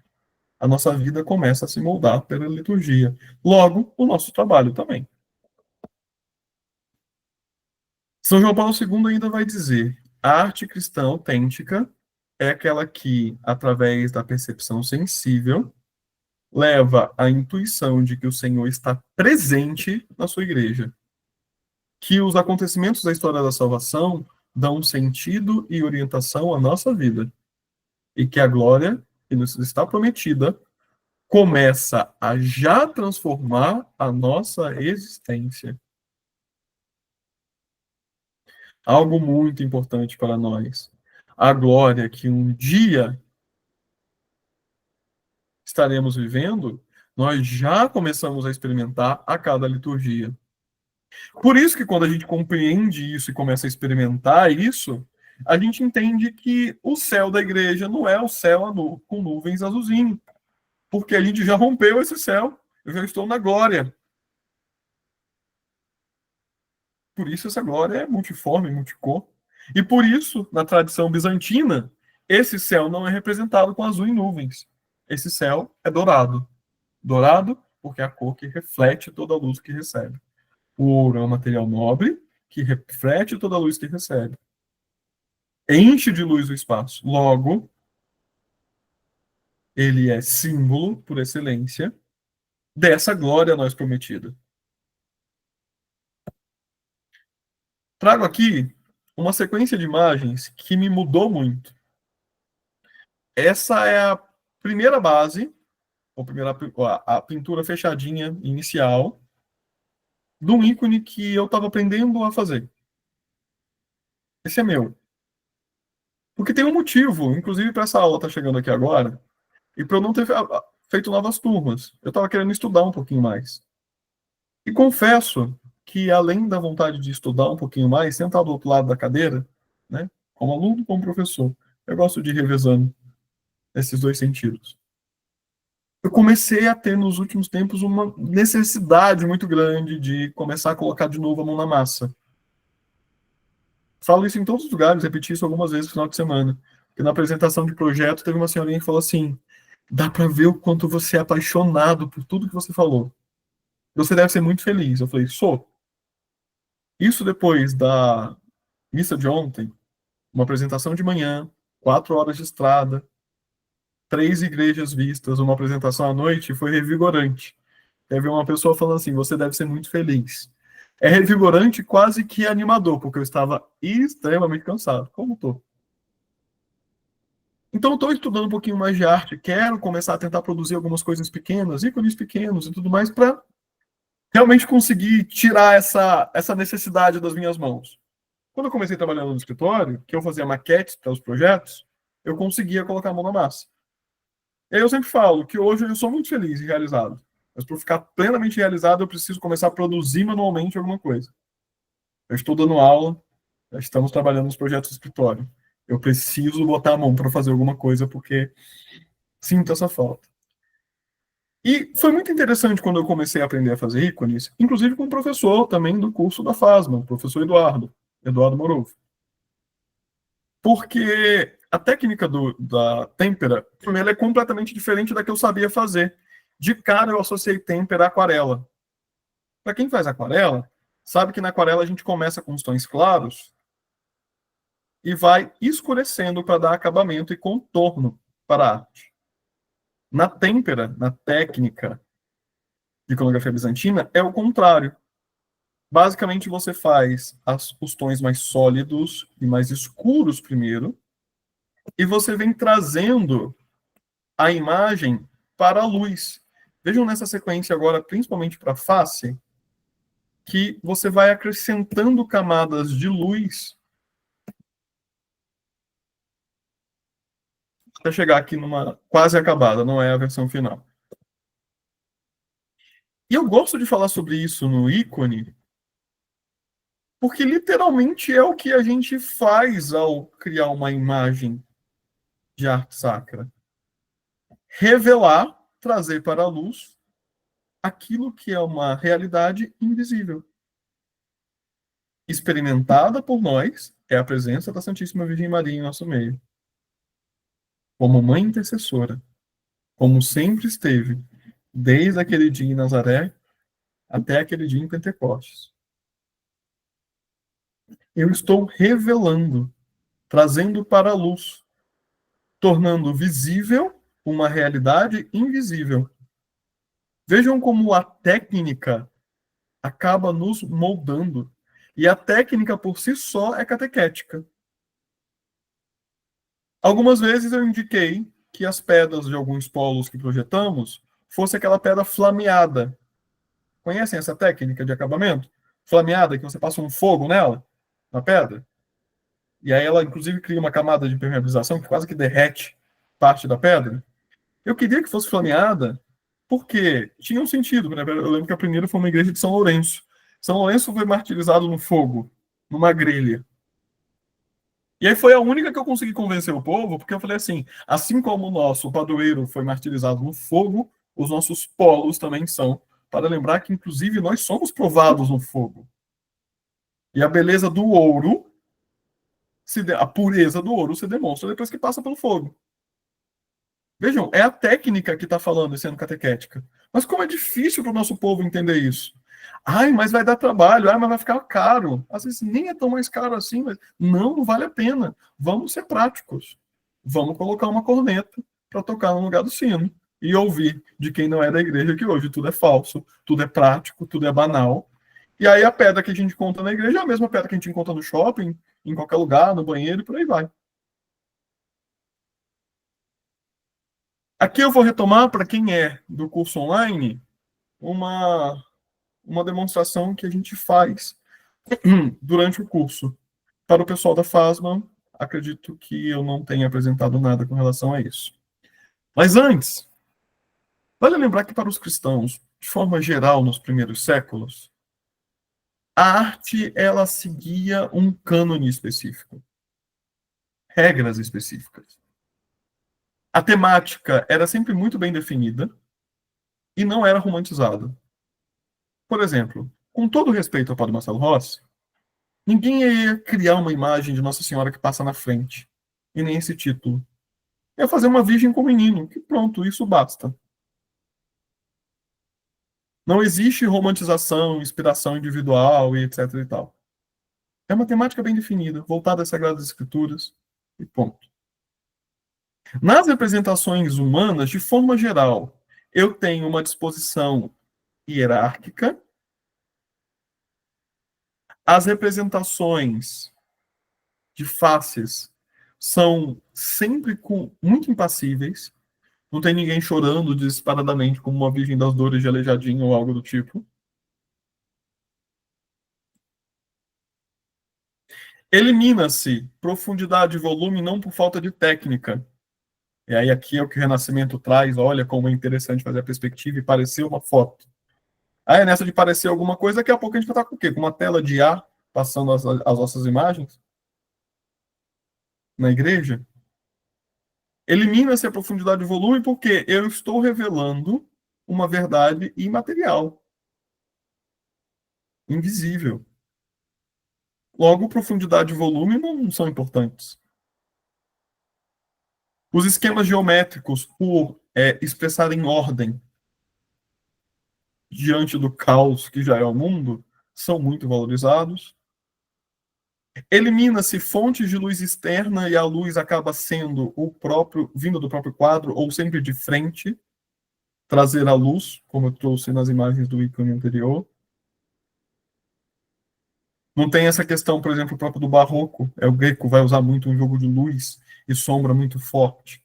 a nossa vida começa a se moldar pela liturgia. Logo, o nosso trabalho também. São João Paulo II ainda vai dizer: a arte cristã autêntica é aquela que, através da percepção sensível, leva à intuição de que o Senhor está presente na sua igreja, que os acontecimentos da história da salvação dão sentido e orientação à nossa vida, e que a glória que nos está prometida começa a já transformar a nossa existência. Algo muito importante para nós. A glória que um dia estaremos vivendo, nós já começamos a experimentar a cada liturgia. Por isso que quando a gente compreende isso e começa a experimentar isso, a gente entende que o céu da igreja não é o céu com nuvens azulzinho, porque a gente já rompeu esse céu, eu já estou na glória. Por isso essa glória é multiforme, multicor. E por isso, na tradição bizantina, esse céu não é representado com azul em nuvens. Esse céu é dourado. Dourado porque é a cor que reflete toda a luz que recebe. O ouro é um material nobre que reflete toda a luz que recebe. Enche de luz o espaço. Logo, ele é símbolo, por excelência, dessa glória a nós prometida. Trago aqui uma sequência de imagens que me mudou muito. Essa é a primeira base, a pintura fechadinha inicial, de um ícone que eu estava aprendendo a fazer. Esse é meu. Porque tem um motivo, inclusive para essa aula estar chegando aqui agora, e para eu não ter feito novas turmas. Eu estava querendo estudar um pouquinho mais. E confesso que, além da vontade de estudar um pouquinho mais, sentar do outro lado da cadeira, né, como aluno, como professor, eu gosto de ir revezando esses 2 sentidos. Eu comecei a ter, nos últimos tempos, uma necessidade muito grande de começar a colocar de novo a mão na massa. Falo isso em todos os lugares, repeti isso algumas vezes no final de semana. que na apresentação de projeto teve uma senhorinha que falou assim: dá para ver o quanto você é apaixonado por tudo que você falou. Você deve ser muito feliz. Eu falei: sou. Isso depois da missa de ontem, uma apresentação de manhã, 4 horas de estrada, 3 igrejas vistas, uma apresentação à noite, foi revigorante. Teve uma pessoa falando assim: você deve ser muito feliz. É revigorante, quase que animador, porque eu estava extremamente cansado, como estou. Então, eu estou estudando um pouquinho mais de arte, quero começar a tentar produzir algumas coisas pequenas, ícones pequenos e tudo mais, para realmente conseguir tirar essa necessidade das minhas mãos. Quando eu comecei trabalhando no escritório, que eu fazia maquetes para os projetos, eu conseguia colocar a mão na massa. E aí eu sempre falo que hoje eu sou muito feliz e realizado. Mas para ficar plenamente realizado, eu preciso começar a produzir manualmente alguma coisa. Eu estou dando aula, já estamos trabalhando nos projetos do escritório. Eu preciso botar a mão para fazer alguma coisa, porque sinto essa falta. E foi muito interessante quando eu comecei a aprender a fazer ícones, inclusive com um professor também do curso da FASMA, o professor Eduardo Morovo. Porque a técnica da têmpera, ela é completamente diferente da que eu sabia fazer. De cara eu associei têmpera à aquarela. Para quem faz aquarela, sabe que na aquarela a gente começa com os tons claros e vai escurecendo para dar acabamento e contorno para a arte. Na têmpera, na técnica de iconografia bizantina, é o contrário. Basicamente, você faz os tons mais sólidos e mais escuros primeiro, e você vem trazendo a imagem para a luz. Vejam nessa sequência agora, principalmente para a face, que você vai acrescentando camadas de luz até chegar aqui numa quase acabada, não é a versão final. E eu gosto de falar sobre isso no ícone, porque literalmente é o que a gente faz ao criar uma imagem de arte sacra. Revelar, trazer para a luz aquilo que é uma realidade invisível. Experimentada por nós, é a presença da Santíssima Virgem Maria em nosso meio. Como mãe intercessora, como sempre esteve, desde aquele dia em Nazaré até aquele dia em Pentecostes. Eu estou revelando, trazendo para a luz, tornando visível uma realidade invisível. Vejam como a técnica acaba nos moldando. E a técnica por si só é catequética. Algumas vezes eu indiquei que as pedras de alguns polos que projetamos fosse aquela pedra flameada. Conhecem essa técnica de acabamento? Flameada, que você passa um fogo nela, na pedra. E aí ela, inclusive, cria uma camada de impermeabilização que quase que derrete parte da pedra. Eu queria que fosse flameada porque tinha um sentido. Né? Eu lembro que a primeira foi uma igreja de São Lourenço. São Lourenço foi martirizado no fogo, numa grelha. E aí foi a única que eu consegui convencer o povo, porque eu falei assim como o nosso padroeiro foi martirizado no fogo, os nossos polos também são, para lembrar que, inclusive, nós somos provados no fogo. E a beleza do ouro, a pureza do ouro se demonstra depois que passa pelo fogo. Vejam, é a técnica que está falando, sendo catequética. Mas como é difícil para o nosso povo entender isso. Ai, mas vai dar trabalho, mas vai ficar caro. Às vezes nem é tão mais caro assim, mas não vale a pena. Vamos ser práticos. Vamos colocar uma corneta para tocar no lugar do sino e ouvir de quem não é da igreja que hoje tudo é falso, tudo é prático, tudo é banal. E aí a pedra que a gente encontra na igreja é a mesma pedra que a gente encontra no shopping, em qualquer lugar, no banheiro e por aí vai. Aqui eu vou retomar, para quem é do curso online, uma demonstração que a gente faz durante o curso. Para o pessoal da FASMA, acredito que eu não tenha apresentado nada com relação a isso. Mas antes, vale lembrar que para os cristãos, de forma geral, nos primeiros séculos, a arte ela seguia um cânone específico, regras específicas. A temática era sempre muito bem definida e não era romantizada. Por exemplo, com todo respeito ao padre Marcelo Rossi, ninguém ia criar uma imagem de Nossa Senhora que passa na frente. e nem esse título. É fazer uma virgem com o menino, que pronto, isso basta. Não existe romantização, inspiração individual e etc e tal. É uma temática bem definida, voltada às Sagradas Escrituras e ponto. Nas representações humanas, de forma geral, eu tenho uma disposição hierárquica. As representações de faces são sempre muito impassíveis. Não tem ninguém chorando desesperadamente como uma Virgem das Dores de Aleijadinho ou algo do tipo. Elimina-se profundidade e volume não por falta de técnica. E aí aqui é o que o Renascimento traz, olha como é interessante fazer a perspectiva e parecer uma foto. Aí é nessa de parecer alguma coisa, daqui a pouco a gente vai estar com o quê? Com uma tela de ar passando as nossas imagens na igreja. Elimina-se a profundidade e volume porque eu estou revelando uma verdade imaterial, invisível. Logo, profundidade e volume não são importantes. Os esquemas geométricos, por expressarem ordem diante do caos que já é o mundo, são muito valorizados. Elimina-se fontes de luz externa e a luz acaba sendo vindo do próprio quadro ou sempre de frente, trazer a luz, como eu trouxe nas imagens do ícone anterior. Não tem essa questão, por exemplo, próprio do barroco. O Greco vai usar muito um jogo de luz e sombra muito forte.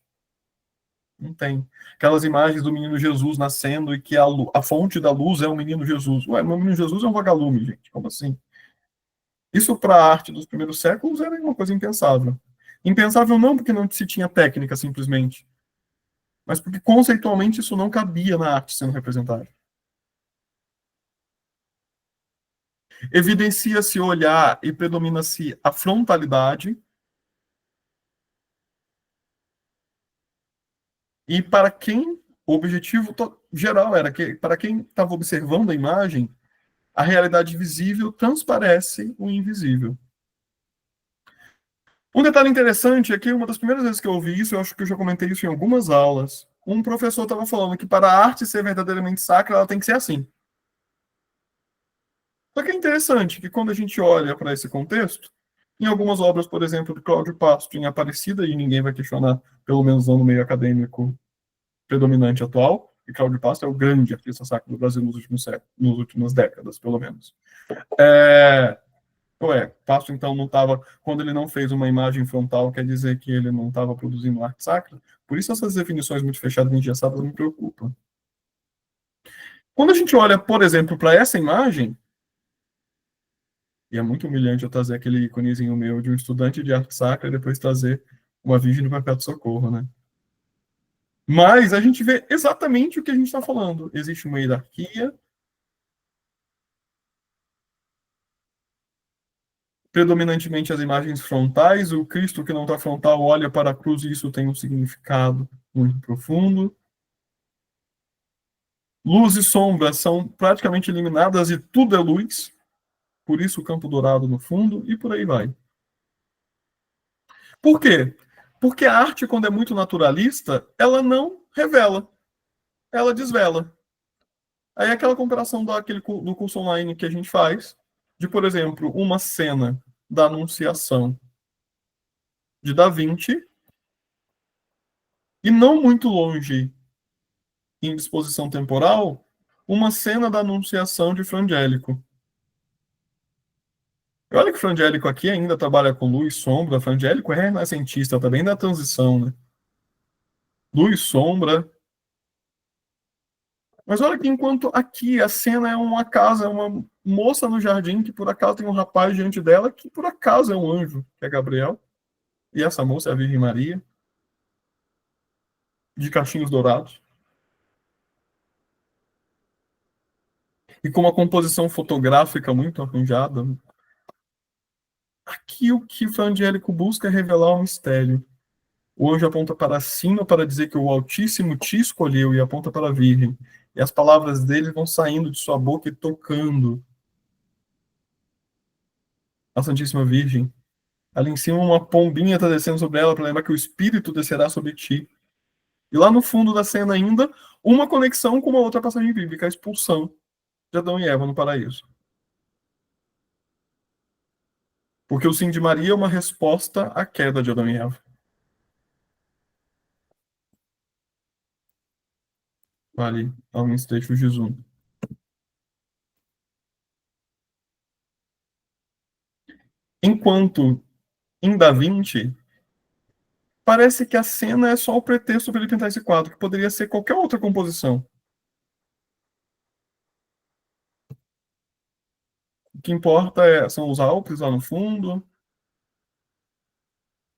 Não tem. Aquelas imagens do menino Jesus nascendo e que a fonte da luz é o menino Jesus. Ué, o menino Jesus é um vagalume, gente. Como assim? Isso para a arte dos primeiros séculos era uma coisa impensável. Impensável não porque não se tinha técnica, simplesmente, mas porque conceitualmente isso não cabia na arte sendo representada. Evidencia-se o olhar e predomina-se a frontalidade. E para quem, o objetivo geral era que, para quem estava observando a imagem, a realidade visível transparece o invisível. Um detalhe interessante é que uma das primeiras vezes que eu ouvi isso, eu acho que eu já comentei isso em algumas aulas, um professor estava falando que para a arte ser verdadeiramente sacra, ela tem que ser assim. Só que é interessante que quando a gente olha para esse contexto, em algumas obras, por exemplo, de Cláudio Pasto, em Aparecida, e ninguém vai questionar, pelo menos não no meio acadêmico predominante atual, e Cláudio Pasto é o grande artista sacro do Brasil nos últimos séculos, nas últimas décadas, pelo menos. Pasto então não estava, quando ele não fez uma imagem frontal, quer dizer que ele não estava produzindo arte sacra? Por isso essas definições muito fechadas e engessadas me preocupam. Quando a gente olha, por exemplo, para essa imagem, e é muito humilhante eu trazer aquele íconezinho meu de um estudante de arte sacra e depois trazer uma Virgem do Perpétuo Socorro, né? Mas a gente vê exatamente o que a gente está falando. Existe uma hierarquia, predominantemente as imagens frontais, o Cristo que não está frontal olha para a cruz e isso tem um significado muito profundo. Luz e sombra são praticamente eliminadas e tudo é luz, por isso o campo dourado no fundo e por aí vai. Por quê? Porque a arte, quando é muito naturalista, ela não revela, ela desvela. Aí aquela comparação do curso online que a gente faz, de, por exemplo, uma cena da Anunciação de Da Vinci, e não muito longe em disposição temporal, uma cena da Anunciação de Frangélico. Olha que Frangélico aqui ainda trabalha com luz e sombra. Frangélico é renascentista, também da transição, né? Luz, sombra. Mas olha que enquanto aqui a cena é uma casa, é uma moça no jardim que por acaso tem um rapaz diante dela que por acaso é um anjo, que é Gabriel. E essa moça é a Virgem Maria, de cachinhos dourados. E com uma composição fotográfica muito arranjada. Aqui o que o Frangélico busca é revelar um mistério. O anjo aponta para cima para dizer que o Altíssimo te escolheu e aponta para a Virgem. E as palavras dele vão saindo de sua boca e tocando a Santíssima Virgem. Ali em cima, uma pombinha está descendo sobre ela para lembrar que o Espírito descerá sobre ti. E lá no fundo da cena ainda, uma conexão com uma outra passagem bíblica, a expulsão de Adão e Eva no paraíso. Porque o sim de Maria é uma resposta à queda de Adão e Eva. Vale, alguns trechos de zoom. Enquanto em Da Vinci, parece que a cena é só o pretexto para ele pintar esse quadro, que poderia ser qualquer outra composição. O que importa são os Alpes lá no fundo,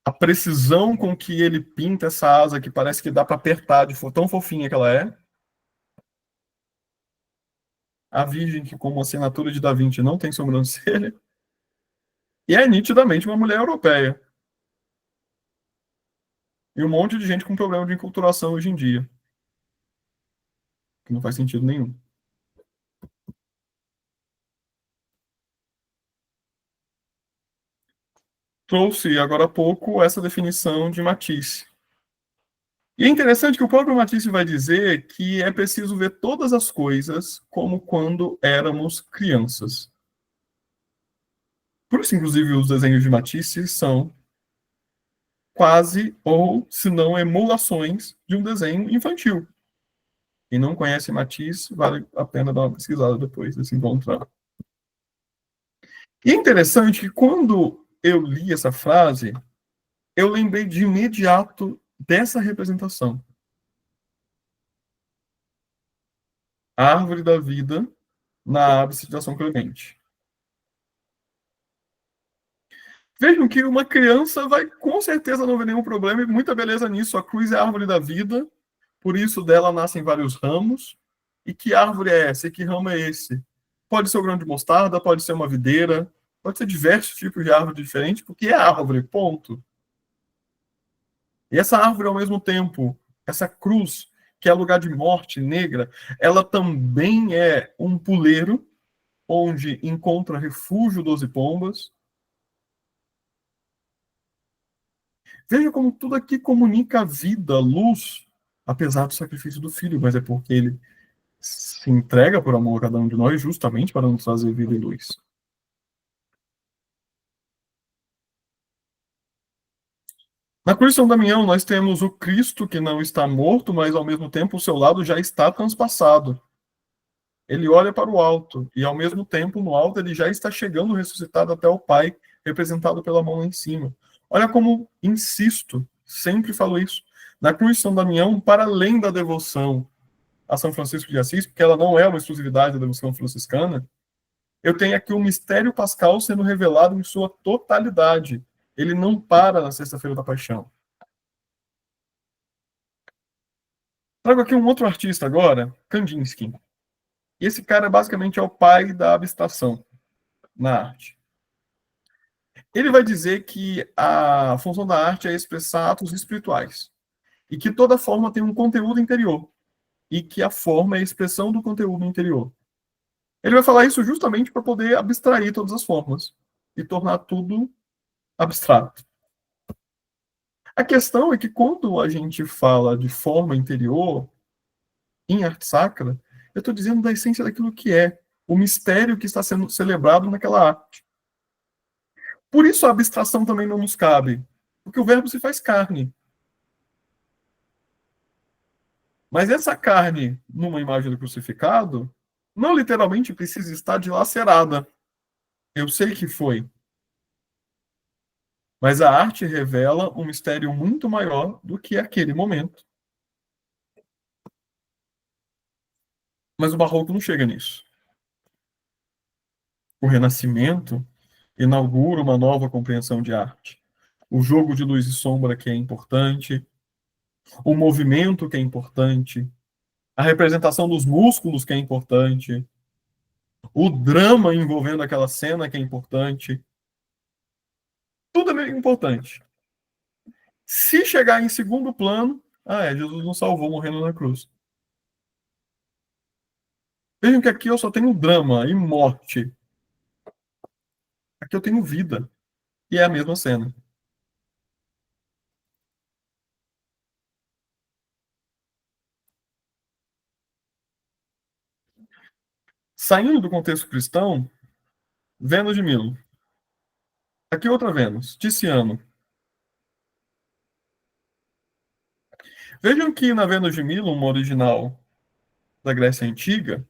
a precisão com que ele pinta essa asa, que parece que dá para apertar, de tão fofinha que ela é. A Virgem, que como assinatura de Da Vinci não tem sobrancelha. E é nitidamente uma mulher europeia. E um monte de gente com problema de enculturação hoje em dia. Que não faz sentido nenhum. Trouxe agora há pouco essa definição de Matisse. E é interessante que o próprio Matisse vai dizer que é preciso ver todas as coisas como quando éramos crianças. Por isso, inclusive, os desenhos de Matisse são quase, ou se não, emulações de um desenho infantil. Quem não conhece Matisse, vale a pena dar uma pesquisada depois de se encontrar. E é interessante que quando eu li essa frase, eu lembrei de imediato dessa representação. A árvore da vida na ápice de São Clemente. Vejam que uma criança vai com certeza não ver nenhum problema e muita beleza nisso. A cruz é a árvore da vida, por isso dela nascem vários ramos. E que árvore é essa? E que ramo é esse? Pode ser o grão de mostarda, pode ser uma videira, pode ser diversos tipos de árvore diferentes, porque é árvore, ponto. E essa árvore, ao mesmo tempo, essa cruz, que é lugar de morte negra, ela também é um puleiro, onde encontra refúgio 12 pombas. Veja como tudo aqui comunica a vida, a luz, apesar do sacrifício do filho, mas é porque ele se entrega por amor a cada um de nós, justamente para nos trazer vida e luz. Na cruz de São Damião, nós temos o Cristo que não está morto, mas ao mesmo tempo o seu lado já está transpassado. Ele olha para o alto, e ao mesmo tempo, no alto, ele já está chegando ressuscitado até o Pai, representado pela mão lá em cima. Olha como insisto, sempre falo isso. Na cruz de São Damião, para além da devoção a São Francisco de Assis, porque ela não é uma exclusividade da devoção franciscana, eu tenho aqui o mistério pascal sendo revelado em sua totalidade. Ele não para na Sexta-feira da Paixão. Trago aqui um outro artista agora, Kandinsky. E esse cara basicamente é o pai da abstração na arte. Ele vai dizer que a função da arte é expressar atos espirituais e que toda forma tem um conteúdo interior e que a forma é a expressão do conteúdo interior. Ele vai falar isso justamente para poder abstrair todas as formas e tornar tudo abstrato. A questão é que quando a gente fala de forma interior em arte sacra, eu estou dizendo da essência daquilo que é o mistério que está sendo celebrado naquela arte. Por isso a abstração também não nos cabe, porque o verbo se faz carne. Mas essa carne, numa imagem do crucificado, não literalmente precisa estar dilacerada. Eu sei que foi. Mas a arte revela um mistério muito maior do que aquele momento. Mas o barroco não chega nisso. O Renascimento inaugura uma nova compreensão de arte. O jogo de luz e sombra que é importante, o movimento que é importante, a representação dos músculos que é importante, o drama envolvendo aquela cena que é importante. Tudo é meio importante. Se chegar em segundo plano, Jesus nos salvou morrendo na cruz. Vejam que aqui eu só tenho drama e morte. Aqui eu tenho vida. E é a mesma cena. Saindo do contexto cristão, Vênus de Milo. Aqui outra Vênus, Tiziano. Vejam que na Vênus de Milo, uma original da Grécia Antiga,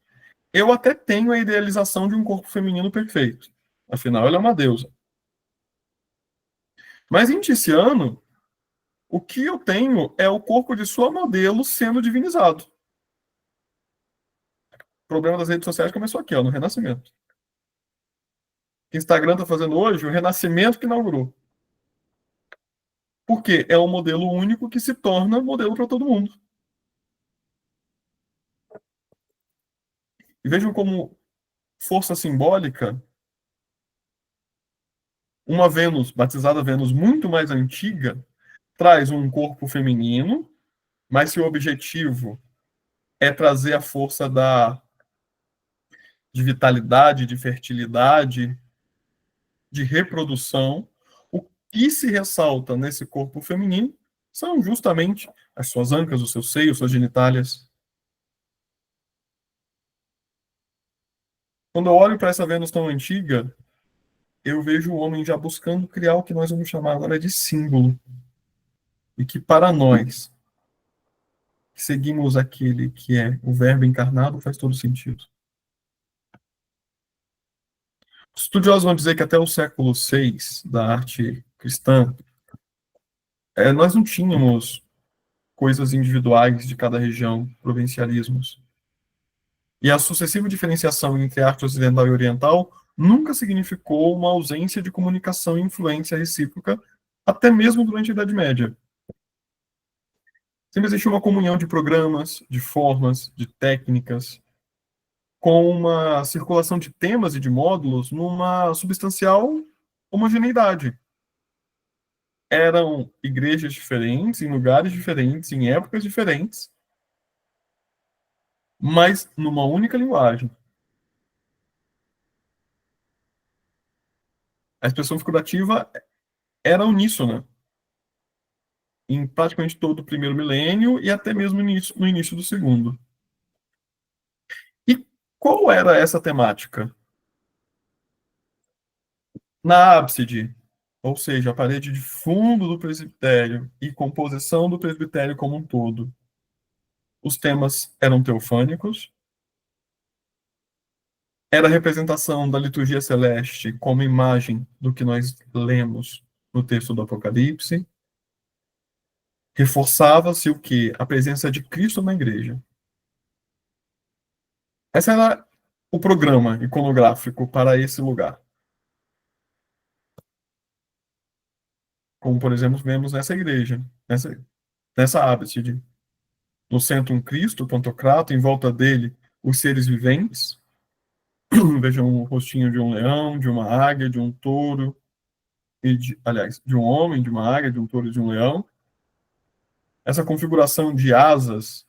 eu até tenho a idealização de um corpo feminino perfeito. Afinal, ela é uma deusa. Mas em Tiziano, o que eu tenho é o corpo de sua modelo sendo divinizado. O problema das redes sociais começou aqui, ó, no Renascimento. O que o Instagram está fazendo hoje, o Renascimento que inaugurou. Porque é um modelo único que se torna modelo para todo mundo. E vejam como força simbólica, uma Vênus, batizada Vênus muito mais antiga, traz um corpo feminino, mas se o objetivo é trazer a força de vitalidade, de fertilidade, de reprodução, o que se ressalta nesse corpo feminino são justamente as suas ancas, os seus seios, suas genitálias. Quando eu olho para essa Vênus tão antiga, eu vejo o homem já buscando criar o que nós vamos chamar agora de símbolo. E que para nós, que seguimos aquele que é o Verbo encarnado, faz todo sentido. Os estudiosos vão dizer que até o século VI da arte cristã, nós não tínhamos coisas individuais de cada região, provincialismos. E a sucessiva diferenciação entre arte ocidental e oriental nunca significou uma ausência de comunicação e influência recíproca, até mesmo durante a Idade Média. Sempre existiu uma comunhão de programas, de formas, de técnicas, com uma circulação de temas e de módulos numa substancial homogeneidade. Eram igrejas diferentes, em lugares diferentes, em épocas diferentes, mas numa única linguagem. A expressão figurativa era uníssona em praticamente todo o primeiro milênio e até mesmo no início do segundo. E qual era essa temática? Na ábside, ou seja, a parede de fundo do presbitério e composição do presbitério como um todo, os temas eram teofânicos, era a representação da liturgia celeste como imagem do que nós lemos no texto do Apocalipse, reforçava-se o que? A presença de Cristo na igreja. Esse era o programa iconográfico para esse lugar. Como, por exemplo, vemos nessa igreja, nessa ábside. No centro, um Cristo, Pantocrato, em volta dele, os seres viventes. Vejam o rostinho de um leão, de uma águia, de um touro, aliás, de um homem, de uma águia, de um touro e de um leão. Essa configuração de asas,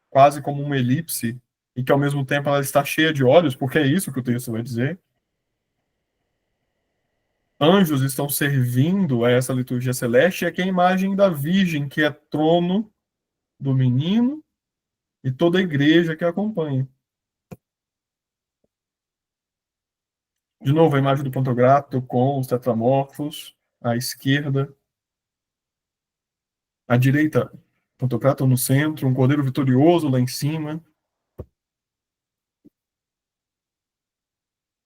quase como uma elipse, e que ao mesmo tempo ela está cheia de olhos, porque é isso que o texto vai dizer. Anjos estão servindo a essa liturgia celeste, e aqui é a imagem da Virgem, que é trono do menino, e toda a igreja que a acompanha. De novo, a imagem do Pantocrato com os tetramorfos, à esquerda. À direita, Pantocrato no centro, um cordeiro vitorioso lá em cima.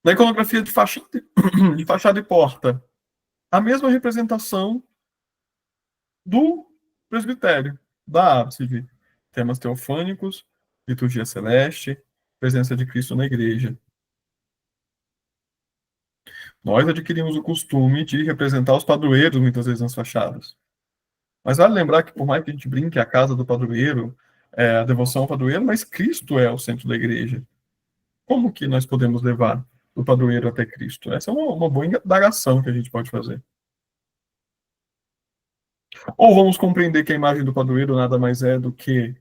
Na iconografia de fachada e porta, a mesma representação do presbitério, da ábside. Temas teofânicos, liturgia celeste, presença de Cristo na igreja. Nós adquirimos o costume de representar os padroeiros muitas vezes nas fachadas. Mas vale lembrar que, por mais que a gente brinque a casa do padroeiro, a devoção ao padroeiro, mas Cristo é o centro da igreja. Como que nós podemos levar do padroeiro até Cristo? Essa é uma boa indagação que a gente pode fazer. Ou vamos compreender que a imagem do padroeiro nada mais é do que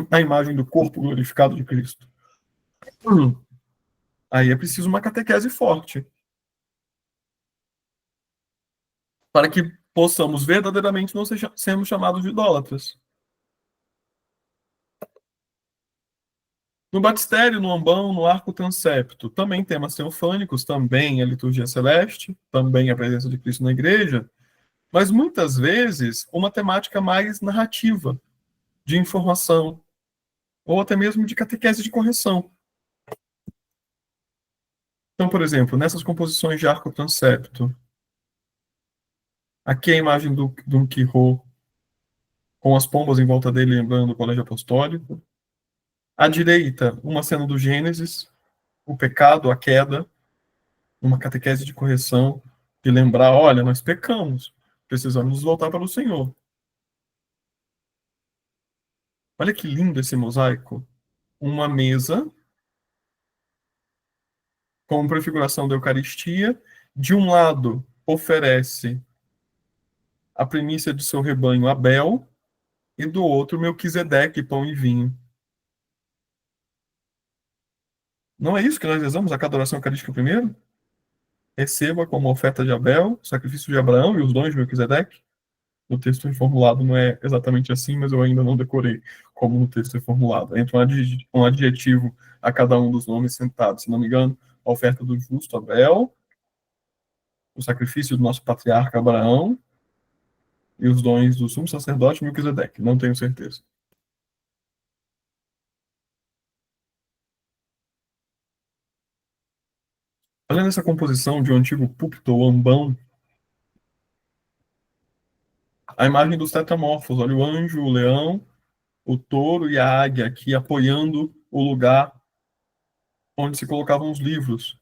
a imagem do corpo glorificado de Cristo. Aí é preciso uma catequese forte. para que possamos verdadeiramente não sermos chamados de idólatras. No batistério, no ambão, no arco transepto, também temas teofânicos, também a liturgia celeste, também a presença de Cristo na igreja, mas muitas vezes uma temática mais narrativa, de informação, ou até mesmo de catequese de correção. Então, por exemplo, nessas composições de arco transepto, aqui a imagem do Quirô, com as pombas em volta dele, lembrando o colégio apostólico. À direita, uma cena do Gênesis, o pecado, a queda, uma catequese de correção, de lembrar, olha, nós pecamos, precisamos nos voltar para o Senhor. Olha que lindo esse mosaico. Uma mesa com prefiguração da Eucaristia. De um lado, oferece a primícia de seu rebanho Abel, e do outro, Melquisedeque, pão e vinho. Não é isso que nós rezamos a cada oração eucarística primeiro? Receba como oferta de Abel, sacrifício de Abraão e os dons de Melquisedeque. No texto reformulado não é exatamente assim, mas eu ainda não decorei como no texto reformulado. Entra um adjetivo a cada um dos nomes sentados. Se não me engano, a oferta do justo Abel, o sacrifício do nosso patriarca Abraão e os dons do sumo sacerdote Melquisedeque. Não tenho certeza. Olha nessa composição de um antigo púlpito ou ambão, a imagem dos tetramorfos. Olha o anjo, o leão, o touro e a águia aqui apoiando o lugar onde se colocavam os livros.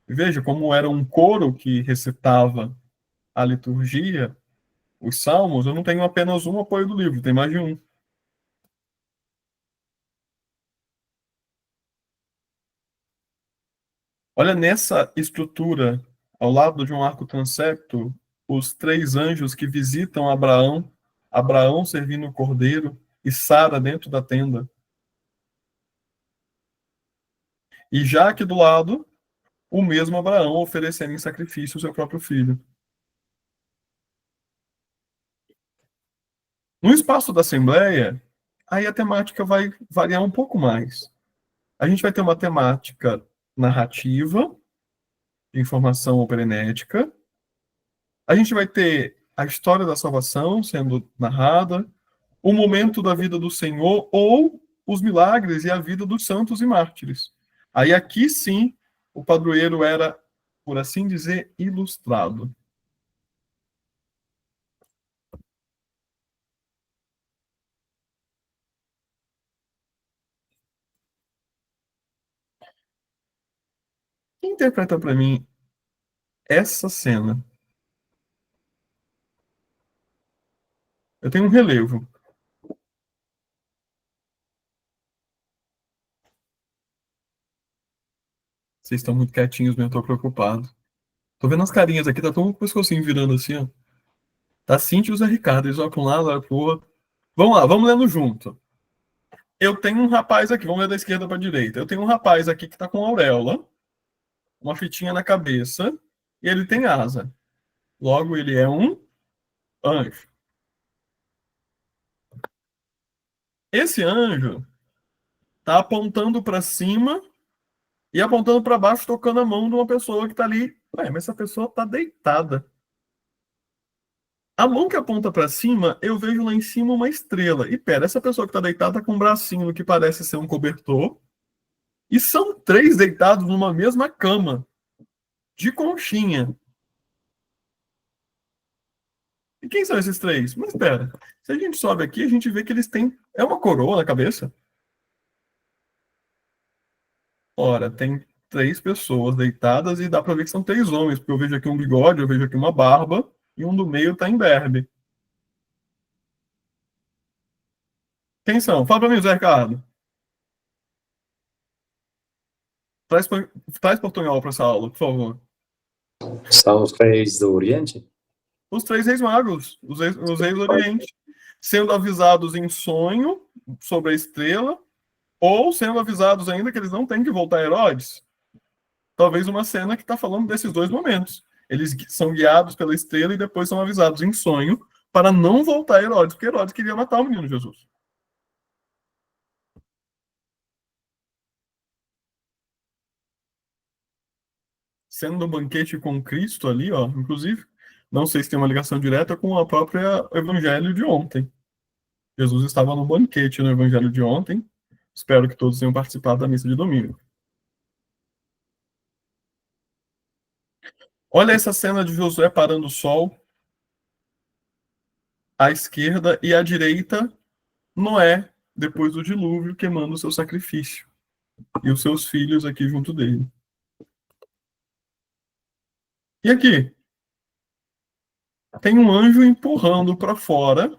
Veja como era um coro que recitava a liturgia, os salmos. Eu não tenho apenas um apoio do livro, tem mais de um. Olha nessa estrutura, ao lado de um arco transepto, os 3 anjos que visitam Abraão, Abraão servindo o cordeiro e Sara dentro da tenda. E já aqui do lado, o mesmo Abraão oferecendo em sacrifício o seu próprio filho. No espaço da Assembleia, aí a temática vai variar um pouco mais. A gente vai ter uma temática narrativa, de informação operenética. A gente vai ter a história da salvação sendo narrada, o momento da vida do Senhor ou os milagres e a vida dos santos e mártires. Aí aqui sim, o padroeiro era, por assim dizer, ilustrado. Quem interpreta para mim essa cena? Eu tenho um relevo. Vocês estão muito quietinhos, mas eu tô preocupado. Tô vendo as carinhas aqui, tá todo mundo com o pescocinho virando assim, ó. Tá Cintia e o Zé Ricardo, eles olham para um lado, olham pro outro. Vamos lá, vamos lendo junto. Eu tenho um rapaz aqui, vamos ler da esquerda para a direita. Eu tenho um rapaz aqui que tá com auréola, uma fitinha na cabeça, e ele tem asa. Logo, ele é um anjo. Esse anjo tá apontando para cima e apontando para baixo, tocando a mão de uma pessoa que tá ali. Ué, mas essa pessoa tá deitada. A mão que aponta para cima, eu vejo lá em cima uma estrela. E pera, essa pessoa que tá deitada tá com um bracinho que parece ser um cobertor. E são 3 deitados numa mesma cama, de conchinha. E quem são esses 3? Mas espera, se a gente sobe aqui, a gente vê que eles têm... É uma coroa na cabeça? Ora, tem 3 pessoas deitadas e dá para ver que são 3 homens, porque eu vejo aqui um bigode, eu vejo aqui uma barba, e um do meio tá em berbe. Quem são? Fala para mim, Zé Ricardo. Traz portunhol para essa aula, por favor. São os reis do Oriente? Os 3 reis magos, os reis do Oriente, sendo avisados em sonho sobre a estrela, ou sendo avisados ainda que eles não têm que voltar a Herodes. Talvez uma cena que está falando desses 2 momentos. Eles são guiados pela estrela e depois são avisados em sonho para não voltar a Herodes, porque Herodes queria matar o menino Jesus. Sendo no banquete com Cristo ali, ó, inclusive, não sei se tem uma ligação direta com a própria evangelho de ontem. Jesus estava no banquete no evangelho de ontem. Espero que todos tenham participado da missa de domingo. Olha essa cena de Josué parando o sol. À esquerda e à direita, Noé, depois do dilúvio, queimando o seu sacrifício. E os seus filhos aqui junto dele. E aqui? Tem um anjo empurrando para fora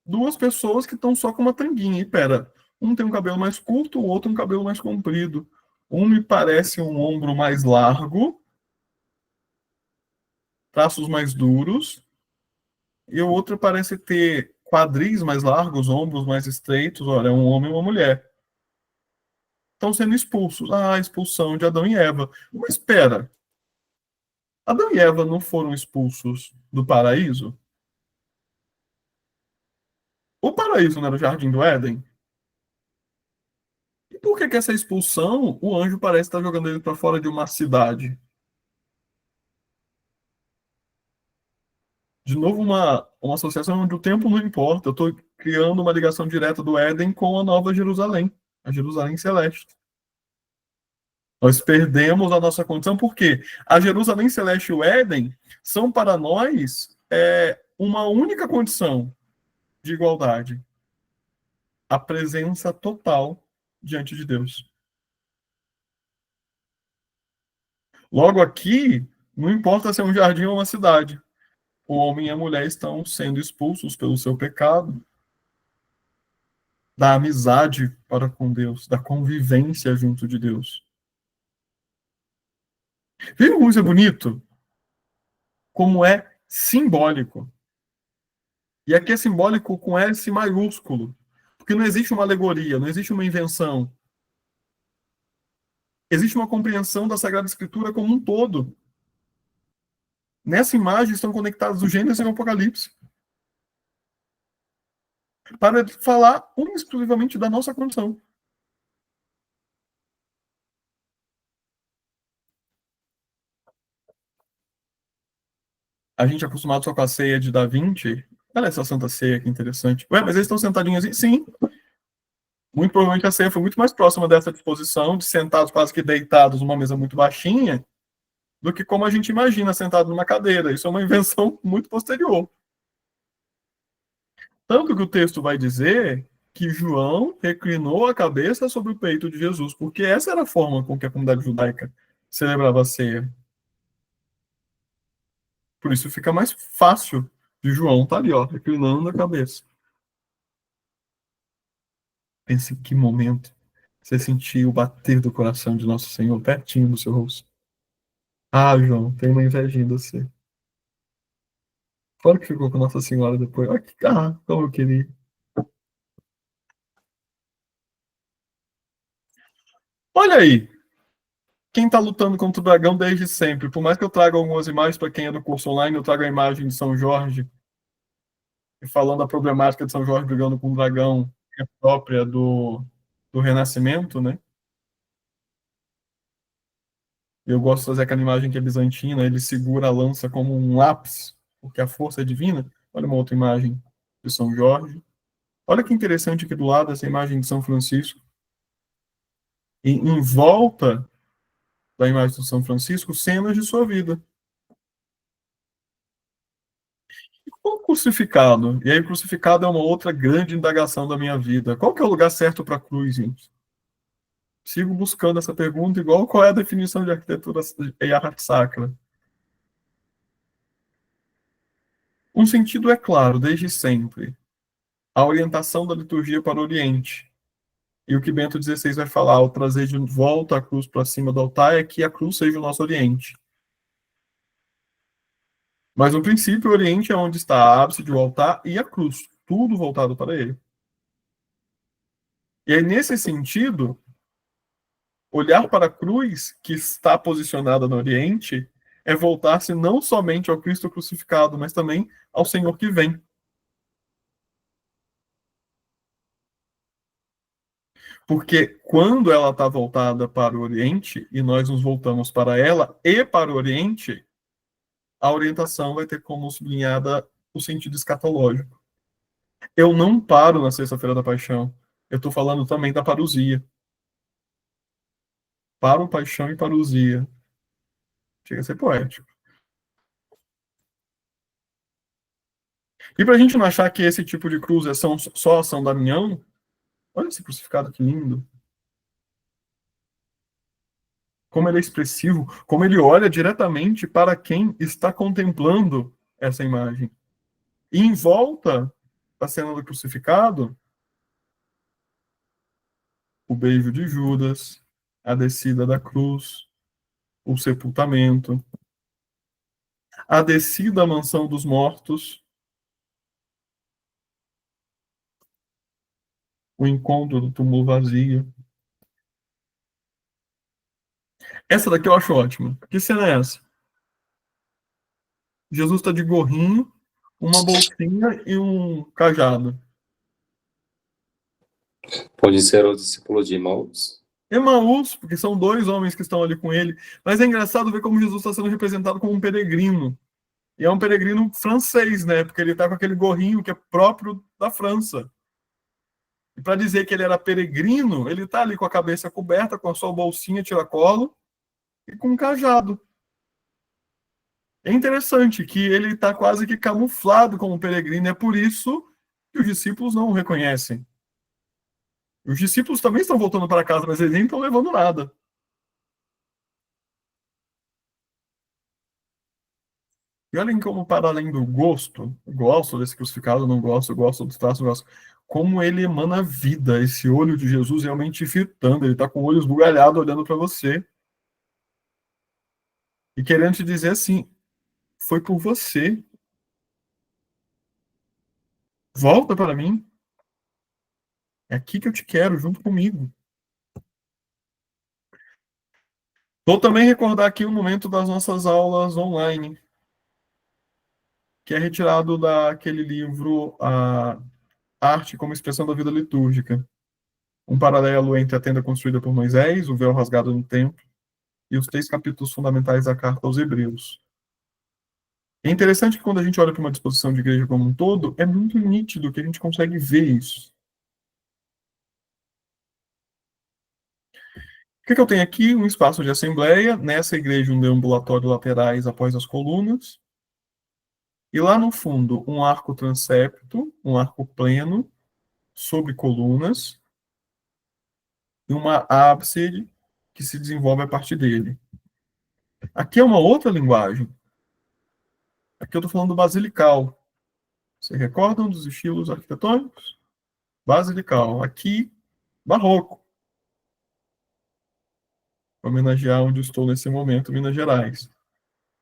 duas pessoas que estão só com uma tanguinha. E pera, um tem um cabelo mais curto, o outro um cabelo mais comprido. Um me parece um ombro mais largo, traços mais duros, e o outro parece ter quadris mais largos, ombros mais estreitos. Olha, é um homem e uma mulher. Estão sendo expulsos. Ah, expulsão de Adão e Eva. Mas espera, Adão e Eva não foram expulsos do paraíso? O paraíso não era o jardim do Éden? E por que essa expulsão, o anjo parece estar jogando ele para fora de uma cidade? De novo, uma associação onde o tempo não importa. Eu estou criando uma ligação direta do Éden com a Nova Jerusalém, a Jerusalém Celeste. Nós perdemos a nossa condição porque a Jerusalém Celeste e o Éden são para nós uma única condição de igualdade. A presença total diante de Deus. Logo aqui, não importa se é um jardim ou uma cidade. O homem e a mulher estão sendo expulsos pelo seu pecado, da amizade para com Deus, da convivência junto de Deus. Viu como isso é bonito? Como é simbólico. E aqui é simbólico com S maiúsculo. Porque não existe uma alegoria, não existe uma invenção. Existe uma compreensão da Sagrada Escritura como um todo. Nessa imagem estão conectados o Gênesis e o Apocalipse. Para falar exclusivamente da nossa condição. A gente é acostumado só com a ceia de Da Vinci. Olha essa Santa Ceia, que interessante. Ué, mas eles estão sentadinhos assim? Sim. Muito provavelmente a ceia foi muito mais próxima dessa disposição, de sentados quase que deitados numa mesa muito baixinha, do que como a gente imagina sentado numa cadeira. Isso é uma invenção muito posterior. Tanto que o texto vai dizer que João reclinou a cabeça sobre o peito de Jesus, porque essa era a forma com que a comunidade judaica celebrava a ceia. Por isso fica mais fácil de João estar ali, ó, reclinando a cabeça. Pense em que momento você sentiu o bater do coração de Nosso Senhor pertinho do seu rosto. Ah, João, tem uma invejinha de você. Fora que ficou com Nossa Senhora depois. Como eu queria. Olha aí. Quem está lutando contra o dragão desde sempre? Por mais que eu traga algumas imagens para quem é do curso online, eu trago a imagem de São Jorge, e falando da problemática de São Jorge brigando com o dragão, que é própria do Renascimento, né? Eu gosto de fazer aquela imagem que é bizantina, ele segura a lança como um lápis, porque a força é divina. Olha uma outra imagem de São Jorge. Olha que interessante aqui do lado essa imagem de São Francisco. E em volta da imagem de São Francisco, cenas de sua vida. E o crucificado? E aí o crucificado é uma outra grande indagação da minha vida. Qual que é o lugar certo para a cruz, gente? Sigo buscando essa pergunta, igual qual é a definição de arquitetura e arte sacra. Um sentido é claro, desde sempre. A orientação da liturgia para o Oriente. E o que Bento XVI vai falar ao trazer de volta a cruz para cima do altar é que a cruz seja o nosso Oriente. Mas, no princípio, o Oriente é onde está a ábside, o altar e a cruz. Tudo voltado para ele. E aí, nesse sentido, Olhar para a cruz, que está posicionada no Oriente, é voltar-se não somente ao Cristo crucificado, mas também ao Senhor que vem. Porque quando ela está voltada para o Oriente, e nós nos voltamos para ela e para o Oriente, a orientação vai ter como sublinhada o sentido escatológico. Eu não paro na Sexta-feira da Paixão. Eu estou falando também da parousia. Paro, paixão e parousia. Chega a ser poético. E para a gente não achar que esse tipo de cruz é só São Damião, olha esse crucificado que lindo. Como ele é expressivo, como ele olha diretamente para quem está contemplando essa imagem. E em volta da cena do crucificado, o beijo de Judas, a descida da cruz, o sepultamento, a descida à mansão dos mortos, o encontro do túmulo vazio. Essa daqui eu acho ótima. Que cena é essa? Jesus está de gorrinho, uma bolsinha e um cajado. Pode ser o discípulo de Emaús. Emaús, porque são dois homens que estão ali com ele. Mas é engraçado ver como Jesus está sendo representado como um peregrino. E é um peregrino francês, né? Porque ele está com aquele gorrinho que é próprio da França. E para dizer que ele era peregrino, ele está ali com a cabeça coberta, com a sua bolsinha tiracolo e com um cajado. É interessante que ele está quase que camuflado como peregrino. É por isso que os discípulos não o reconhecem. Os discípulos também estão voltando para casa, mas eles nem estão levando nada. E olhem como, para além do gosto, gosto desse crucificado, não gosto, gosto dos traços, gosto, como ele emana vida, esse olho de Jesus realmente fitando, ele está com o olho esbugalhado olhando para você. E querendo te dizer assim, foi por você. Volta para mim. É aqui que eu te quero, junto comigo. Vou também recordar aqui o momento das nossas aulas online, que é retirado daquele livro A Arte como Expressão da Vida Litúrgica. Um paralelo entre a tenda construída por Moisés, o véu rasgado no templo, e os 3 capítulos fundamentais da carta aos Hebreus. É interessante que quando a gente olha para uma disposição de igreja como um todo, é muito nítido que a gente consegue ver isso. O que eu tenho aqui? Um espaço de assembleia, nessa igreja um deambulatório laterais após as colunas, e lá no fundo um arco transepto, um arco pleno, sobre colunas, e uma ábside que se desenvolve a partir dele. Aqui é uma outra linguagem. Aqui eu estou falando do basilical. Vocês recordam dos estilos arquitetônicos? Basilical. Aqui, barroco. Para homenagear onde eu estou nesse momento, Minas Gerais.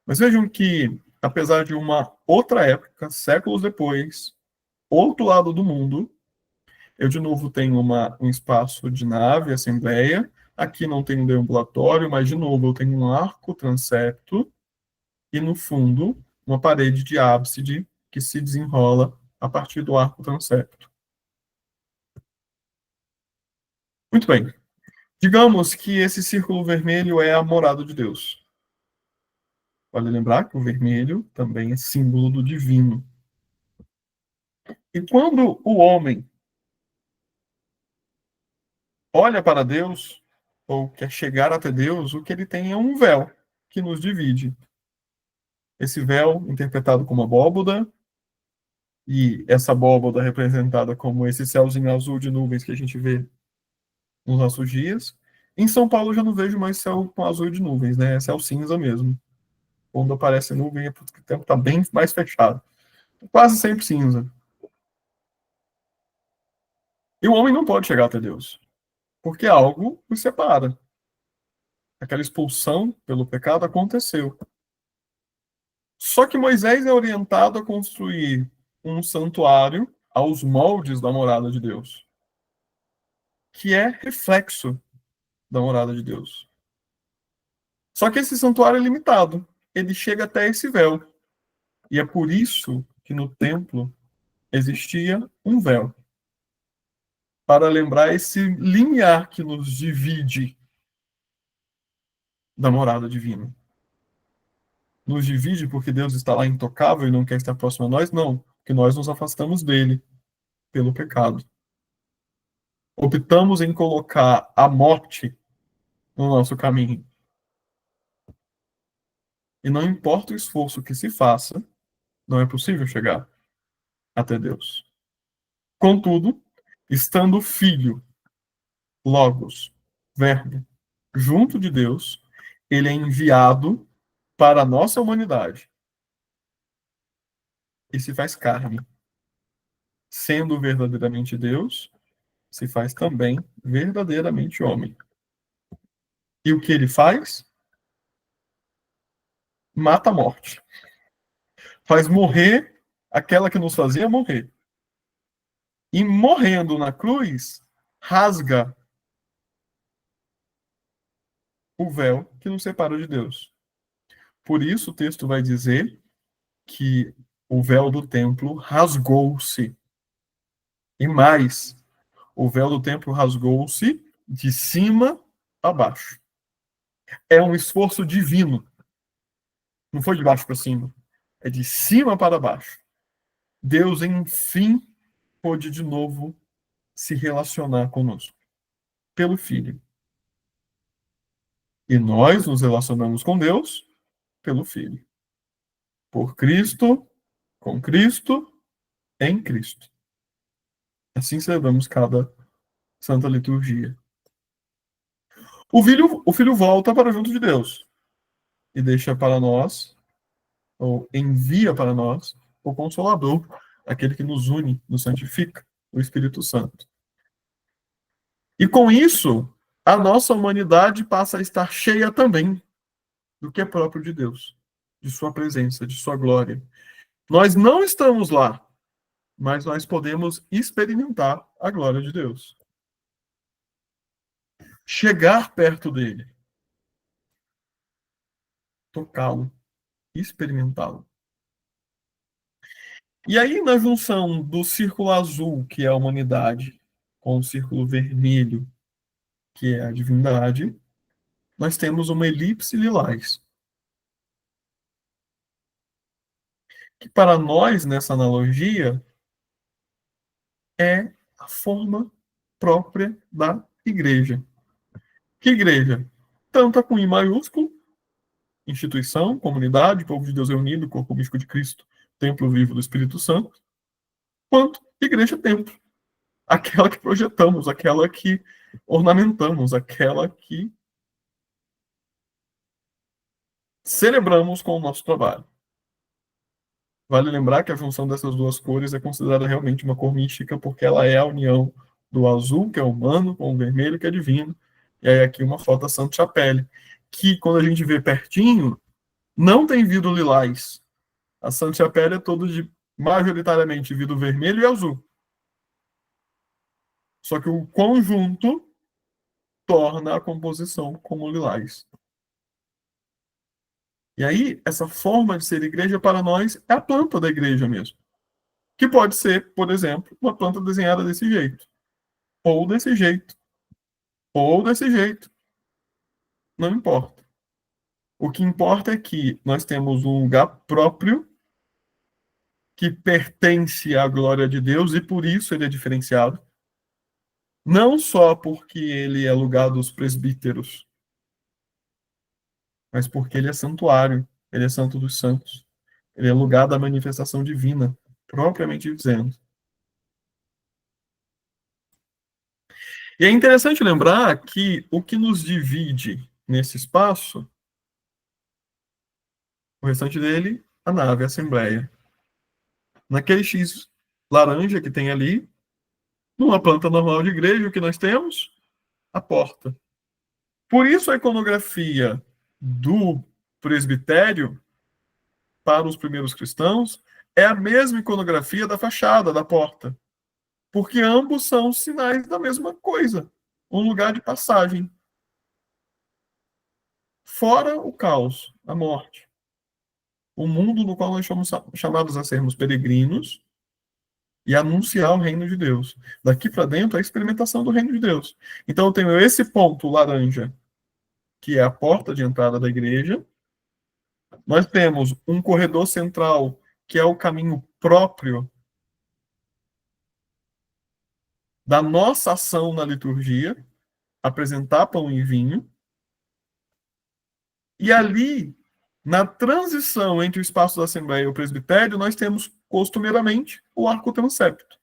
Mas vejam que, apesar de uma outra época, séculos depois, outro lado do mundo, eu de novo tenho um espaço de nave, assembleia. Aqui não tem um deambulatório, mas de novo eu tenho um arco transepto e no fundo uma parede de ábside que se desenrola a partir do arco transepto. Muito bem. Digamos que esse círculo vermelho é a morada de Deus. Vale lembrar que o vermelho também é símbolo do divino. E quando o homem olha para Deus, ou quer chegar até Deus, o que ele tem é um véu que nos divide. Esse véu, interpretado como abóboda, e essa abóboda representada como esse céuzinho azul de nuvens que a gente vê nos nossos dias. Em São Paulo eu já não vejo mais céu com azul de nuvens, né? É céu cinza mesmo. Quando aparece nuvem é porque o tempo está bem mais fechado. Quase sempre cinza. E o homem não pode chegar até Deus, porque algo os separa. Aquela expulsão pelo pecado aconteceu. Só que Moisés é orientado a construir um santuário aos moldes da morada de Deus, que é reflexo da morada de Deus. Só que esse santuário é limitado. Ele chega até esse véu. E é por isso que no templo existia um véu. Para lembrar esse limiar que nos divide da morada divina. Nos divide porque Deus está lá intocável e não quer estar próximo a nós? Não, porque nós nos afastamos dele pelo pecado. Optamos em colocar a morte no nosso caminho. E não importa o esforço que se faça, não é possível chegar até Deus. Contudo, estando o Filho, Logos, Verbo, junto de Deus, ele é enviado para a nossa humanidade e se faz carne. Sendo verdadeiramente Deus, se faz também verdadeiramente homem. E o que ele faz? Mata a morte. Faz morrer aquela que nos fazia morrer. E morrendo na cruz, rasga o véu que nos separa de Deus. Por isso o texto vai dizer que o véu do templo rasgou-se. E mais, o véu do templo rasgou-se de cima a baixo. É um esforço divino. Não foi de baixo para cima. É de cima para baixo. Deus, enfim, pôde de novo se relacionar conosco. Pelo Filho. E nós nos relacionamos com Deus pelo Filho. Por Cristo, com Cristo, em Cristo. Assim celebramos cada Santa Liturgia. O filho volta para junto de Deus e deixa para nós, ou envia para nós, o Consolador, aquele que nos une, nos santifica, o Espírito Santo. E com isso, a nossa humanidade passa a estar cheia também do que é próprio de Deus, de sua presença, de sua glória. Nós não estamos lá, mas nós podemos experimentar a glória de Deus. Chegar perto dele. Tocá-lo. Experimentá-lo. E aí, na junção do círculo azul, que é a humanidade, com o círculo vermelho, que é a divindade, nós temos uma elipse lilás. Que para nós, nessa analogia, é a forma própria da igreja. Que igreja? Tanto a com I maiúsculo, instituição, comunidade, povo de Deus reunido, corpo místico de Cristo, templo vivo do Espírito Santo, quanto igreja-templo. Aquela que projetamos, aquela que ornamentamos, aquela que celebramos com o nosso trabalho. Vale lembrar que a junção dessas duas cores é considerada realmente uma cor mística, porque ela é a união do azul, que é humano, com o vermelho, que é divino. E aí aqui uma foto da Santa Chapelle, que quando a gente vê pertinho, não tem vidro lilás. A Santa Chapelle é toda de, majoritariamente, vidro vermelho e azul. Só que o conjunto torna a composição como lilás. E aí, essa forma de ser igreja para nós é a planta da igreja mesmo. Que pode ser, por exemplo, uma planta desenhada desse jeito. Ou desse jeito. Ou desse jeito. Não importa. O que importa é que nós temos um lugar próprio que pertence à glória de Deus e por isso ele é diferenciado. Não só porque ele é lugar dos presbíteros, mas porque ele é santuário, ele é santo dos santos. Ele é lugar da manifestação divina, propriamente dizendo. E é interessante lembrar que o que nos divide nesse espaço, o restante dele, a nave, a assembleia. Naquele X laranja que tem ali, numa planta normal de igreja, o que nós temos? A porta. Por isso a iconografia do presbitério, para os primeiros cristãos, é a mesma iconografia da fachada, da porta. Porque ambos são sinais da mesma coisa. Um lugar de passagem. fora o caos, a morte. O mundo no qual nós somos chamados a sermos peregrinos e anunciar o reino de Deus. Daqui para dentro é a experimentação do reino de Deus. Então eu tenho esse ponto laranja, que é a porta de entrada da igreja. Nós temos um corredor central, que é o caminho próprio da nossa ação na liturgia, apresentar pão e vinho. E ali, na transição entre o espaço da Assembleia e o presbitério, nós temos costumeiramente o arco transepto,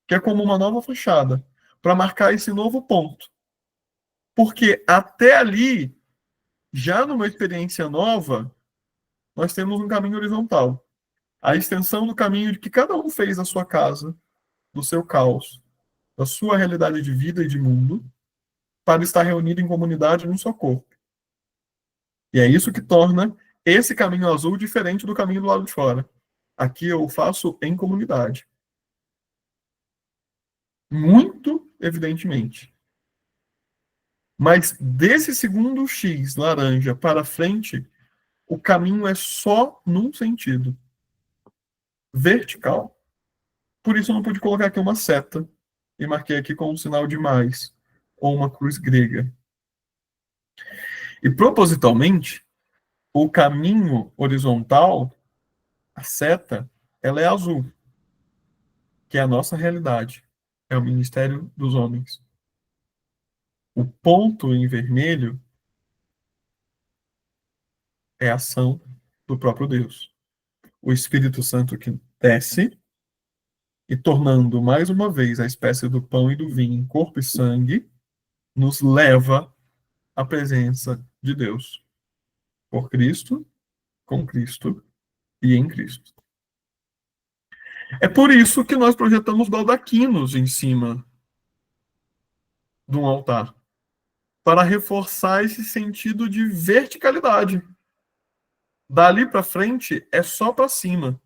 que é como uma nova fachada, para marcar esse novo ponto. Porque até ali, já numa experiência nova, nós temos um caminho horizontal. A extensão do caminho que cada um fez na sua casa, do seu caos, da sua realidade de vida e de mundo, para estar reunido em comunidade num só corpo. E é isso que torna esse caminho azul diferente do caminho do lado de fora. Aqui eu faço em comunidade. Muito evidentemente. Mas desse segundo X laranja para frente, o caminho é só num sentido. Vertical. Por isso eu não pude colocar aqui uma seta e marquei aqui com um sinal de mais, ou uma cruz grega. E propositalmente, o caminho horizontal, a seta, ela é azul, que é a nossa realidade. É o ministério dos homens. O ponto em vermelho é a ação do próprio Deus. O Espírito Santo que desce e, tornando mais uma vez a espécie do pão e do vinho em corpo e sangue, nos leva à presença de Deus. Por Cristo, com Cristo e em Cristo. É por isso que nós projetamos baldaquinos em cima de um altar, para reforçar esse sentido de verticalidade. Dali para frente é só para cima.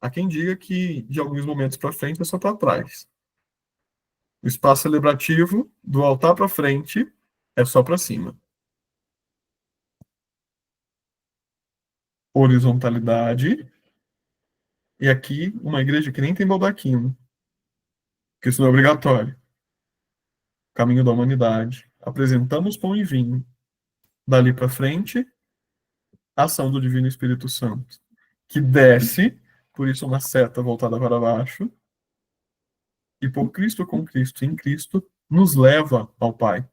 Há quem diga que de alguns momentos para frente é só para trás. O espaço celebrativo do altar para frente é só para cima. Horizontalidade. E aqui uma igreja que nem tem baldaquino, porque isso não é obrigatório. Caminho da humanidade. Apresentamos pão e vinho. Dali para frente, a ação do Divino Espírito Santo, que desce, por isso uma seta voltada para baixo, e por Cristo, com Cristo, em Cristo, nos leva ao Pai.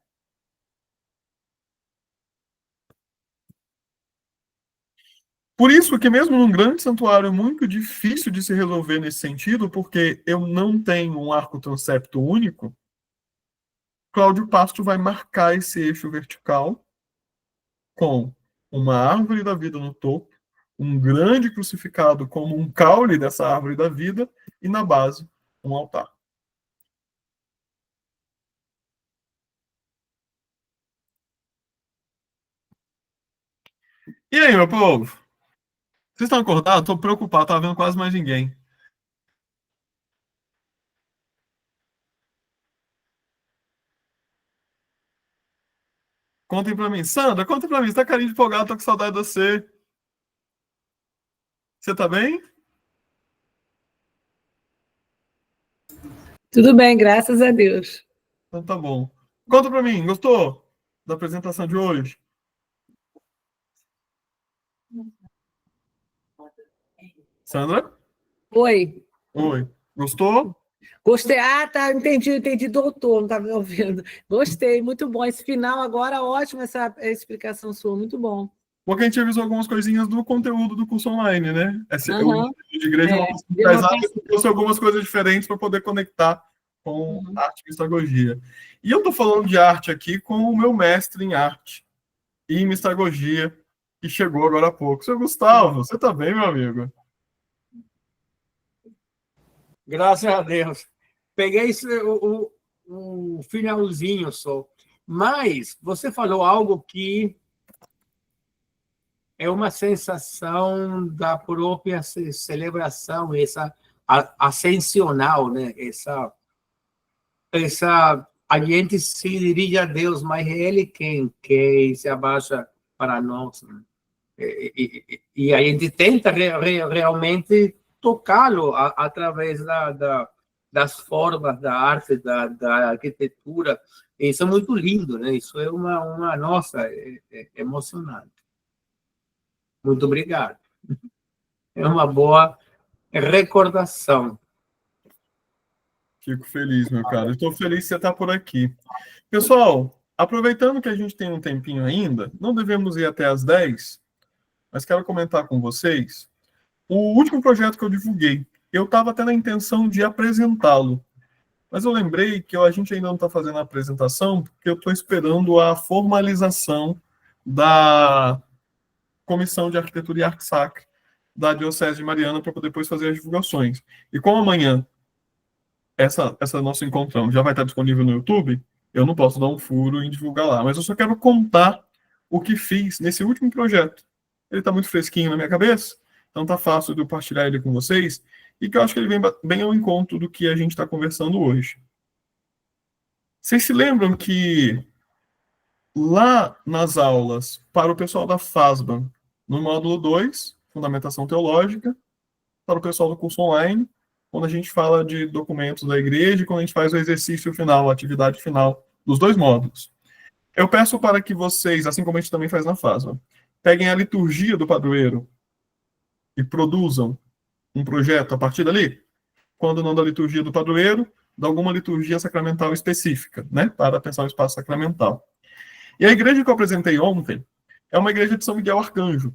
Por isso que mesmo num grande santuário muito difícil de se resolver nesse sentido, porque eu não tenho um arco transepto único, Cláudio Pasto vai marcar esse eixo vertical com uma árvore da vida no topo, um grande crucificado como um caule dessa árvore da vida, e na base, um altar. E aí, meu povo? Vocês estão acordados? Estou preocupado, estava vendo quase mais ninguém. Contem pra mim. Sandra, conta pra mim. Você tá carinho de empolgado, tô com saudade de você. Você tá bem? Tudo bem, graças a Deus. Então tá bom. Conta pra mim, gostou da apresentação de hoje? Sandra? Oi. Oi. Gostou? Gostei. Ah, tá, entendi, doutor, não estava me ouvindo. Gostei, muito bom. Esse final agora, ótimo essa explicação sua, muito bom. Porque a gente avisou algumas coisinhas do conteúdo do curso online, né? Uhum. De igreja trouxe algumas coisas diferentes para poder conectar com arte e mistagogia. E eu estou falando de arte aqui com o meu mestre em arte e em mistagogia, que chegou agora há pouco. Seu Gustavo, você tá bem, meu amigo? Graças a Deus. Peguei o finalzinho só. Mas você falou algo que é uma sensação da própria celebração, essa ascensional, né? Essa a gente se dirige a Deus, mas é Ele quem quer e se abaixa para nós, né? E a gente tenta realmente tocá-lo através das formas da arte, da arquitetura. Isso é muito lindo, né? Isso é nossa, é emocionante. Muito obrigado. É uma boa recordação. Fico feliz, meu cara. Estou feliz que você está por aqui. Pessoal, aproveitando que a gente tem um tempinho ainda, não devemos ir até às 10, mas quero comentar com vocês o último projeto que eu divulguei. Eu estava até na intenção de apresentá-lo, mas eu lembrei que a gente ainda não está fazendo a apresentação porque eu estou esperando a formalização da Comissão de Arquitetura e Arte Sacra da Diocese de Mariana para poder depois fazer as divulgações. E como amanhã essa nosso encontrão já vai estar disponível no YouTube, eu não posso dar um furo em divulgar lá, mas eu só quero contar o que fiz nesse último projeto. Ele está muito fresquinho na minha cabeça, então tá fácil de eu partilhar ele com vocês, e que eu acho que ele vem bem ao encontro do que a gente está conversando hoje. Vocês se lembram que lá nas aulas para o pessoal da FASBA, no módulo 2, Fundamentação Teológica, para o pessoal do curso online, quando a gente fala de documentos da igreja, quando a gente faz o exercício final, a atividade final dos dois módulos. Eu peço para que vocês, assim como a gente também faz na FASBA, peguem a liturgia do padroeiro e produzam um projeto a partir dali, quando não da liturgia do padroeiro, de alguma liturgia sacramental específica, né, para pensar o espaço sacramental. E a igreja que eu apresentei ontem é uma igreja de São Miguel Arcanjo.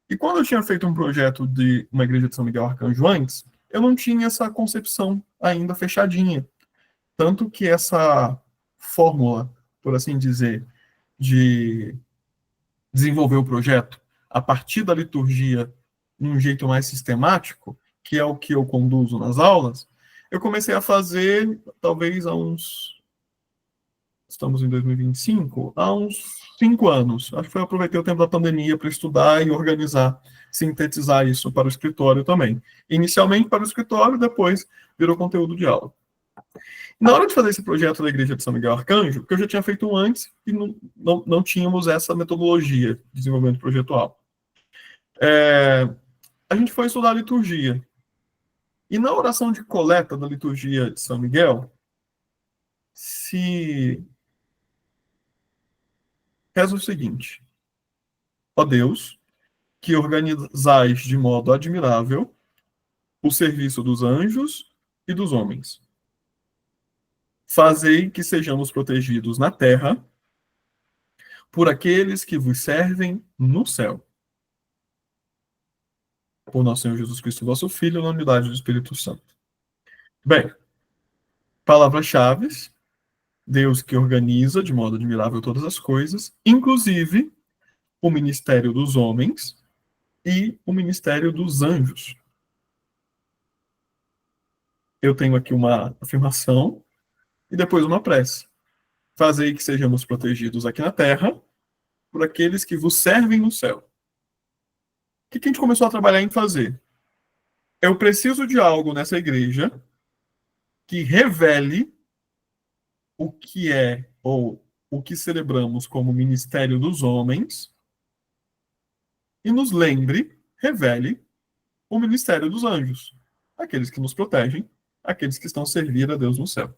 E quando eu tinha feito um projeto de uma igreja de São Miguel Arcanjo antes, eu não tinha essa concepção ainda fechadinha. Tanto que essa fórmula, por assim dizer, de desenvolver o projeto a partir da liturgia de um jeito mais sistemático, que é o que eu conduzo nas aulas, eu comecei a fazer, talvez estamos em 2025, há uns 5 anos. Acho que foi aproveitei o tempo da pandemia para estudar e organizar, sintetizar isso para o escritório também. Inicialmente para o escritório, depois virou conteúdo de aula. Na hora de fazer esse projeto da Igreja de São Miguel Arcanjo, que eu já tinha feito antes e não tínhamos essa metodologia de desenvolvimento projetual, a gente foi estudar a liturgia. E na oração de coleta da liturgia de São Miguel, se reza o seguinte: ó Deus, que organizais de modo admirável o serviço dos anjos e dos homens. Fazei que sejamos protegidos na terra por aqueles que vos servem no céu. Por nosso Senhor Jesus Cristo, vosso Filho, na unidade do Espírito Santo. Bem, palavras-chave: Deus que organiza de modo admirável todas as coisas, inclusive o ministério dos homens e o ministério dos anjos. Eu tenho aqui uma afirmação e depois uma prece. Fazei que sejamos protegidos aqui na terra por aqueles que vos servem no céu. O que a gente começou a trabalhar em fazer? Eu preciso de algo nessa igreja que revele o que é, ou o que celebramos como ministério dos homens, e nos lembre, revele o ministério dos anjos, aqueles que nos protegem, aqueles que estão a servir a Deus no céu.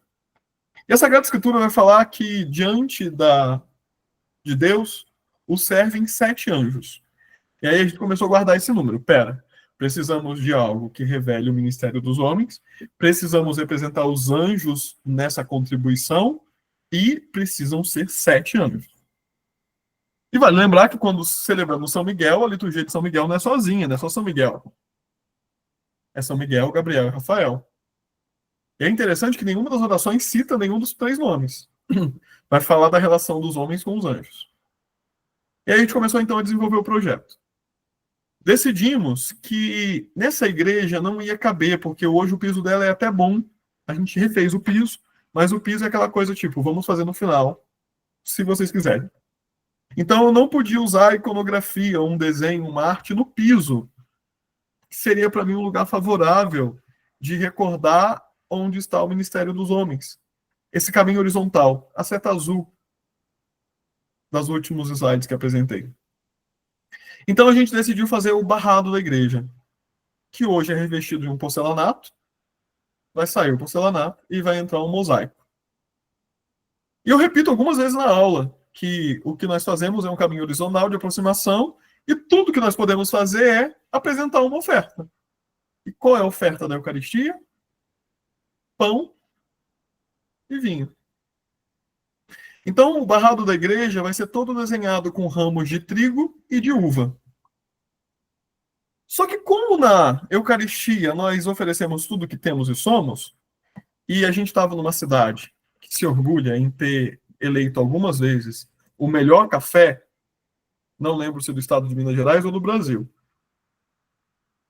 E a Sagrada Escritura vai falar que diante de Deus o servem 7 anjos. E aí a gente começou a guardar esse número. Precisamos de algo que revele o ministério dos homens, precisamos representar os anjos nessa contribuição e precisam ser 7 anjos. E vale lembrar que quando celebramos São Miguel, a liturgia de São Miguel não é sozinha, não é só São Miguel. É São Miguel, Gabriel e Rafael. E é interessante que nenhuma das orações cita nenhum dos 3 nomes. Vai falar da relação dos homens com os anjos. E aí a gente começou então a desenvolver o projeto. Decidimos que nessa igreja não ia caber, porque hoje o piso dela é até bom. A gente refez o piso, mas o piso é aquela coisa tipo, vamos fazer no final, se vocês quiserem. Então eu não podia usar iconografia, um desenho, uma arte no piso, que seria para mim um lugar favorável de recordar onde está o ministério dos homens. esse caminho horizontal, a seta azul das últimos slides que apresentei. Então a gente decidiu fazer o barrado da igreja, que hoje é revestido de um porcelanato, vai sair o porcelanato e vai entrar um mosaico. E eu repito algumas vezes na aula que o que nós fazemos é um caminho horizontal de aproximação e tudo que nós podemos fazer é apresentar uma oferta. E qual é a oferta da Eucaristia? Pão e vinho. Então, o barrado da igreja vai ser todo desenhado com ramos de trigo e de uva. Só que como na Eucaristia nós oferecemos tudo que temos e somos, e a gente estava numa cidade que se orgulha em ter eleito algumas vezes o melhor café, não lembro se do estado de Minas Gerais ou do Brasil.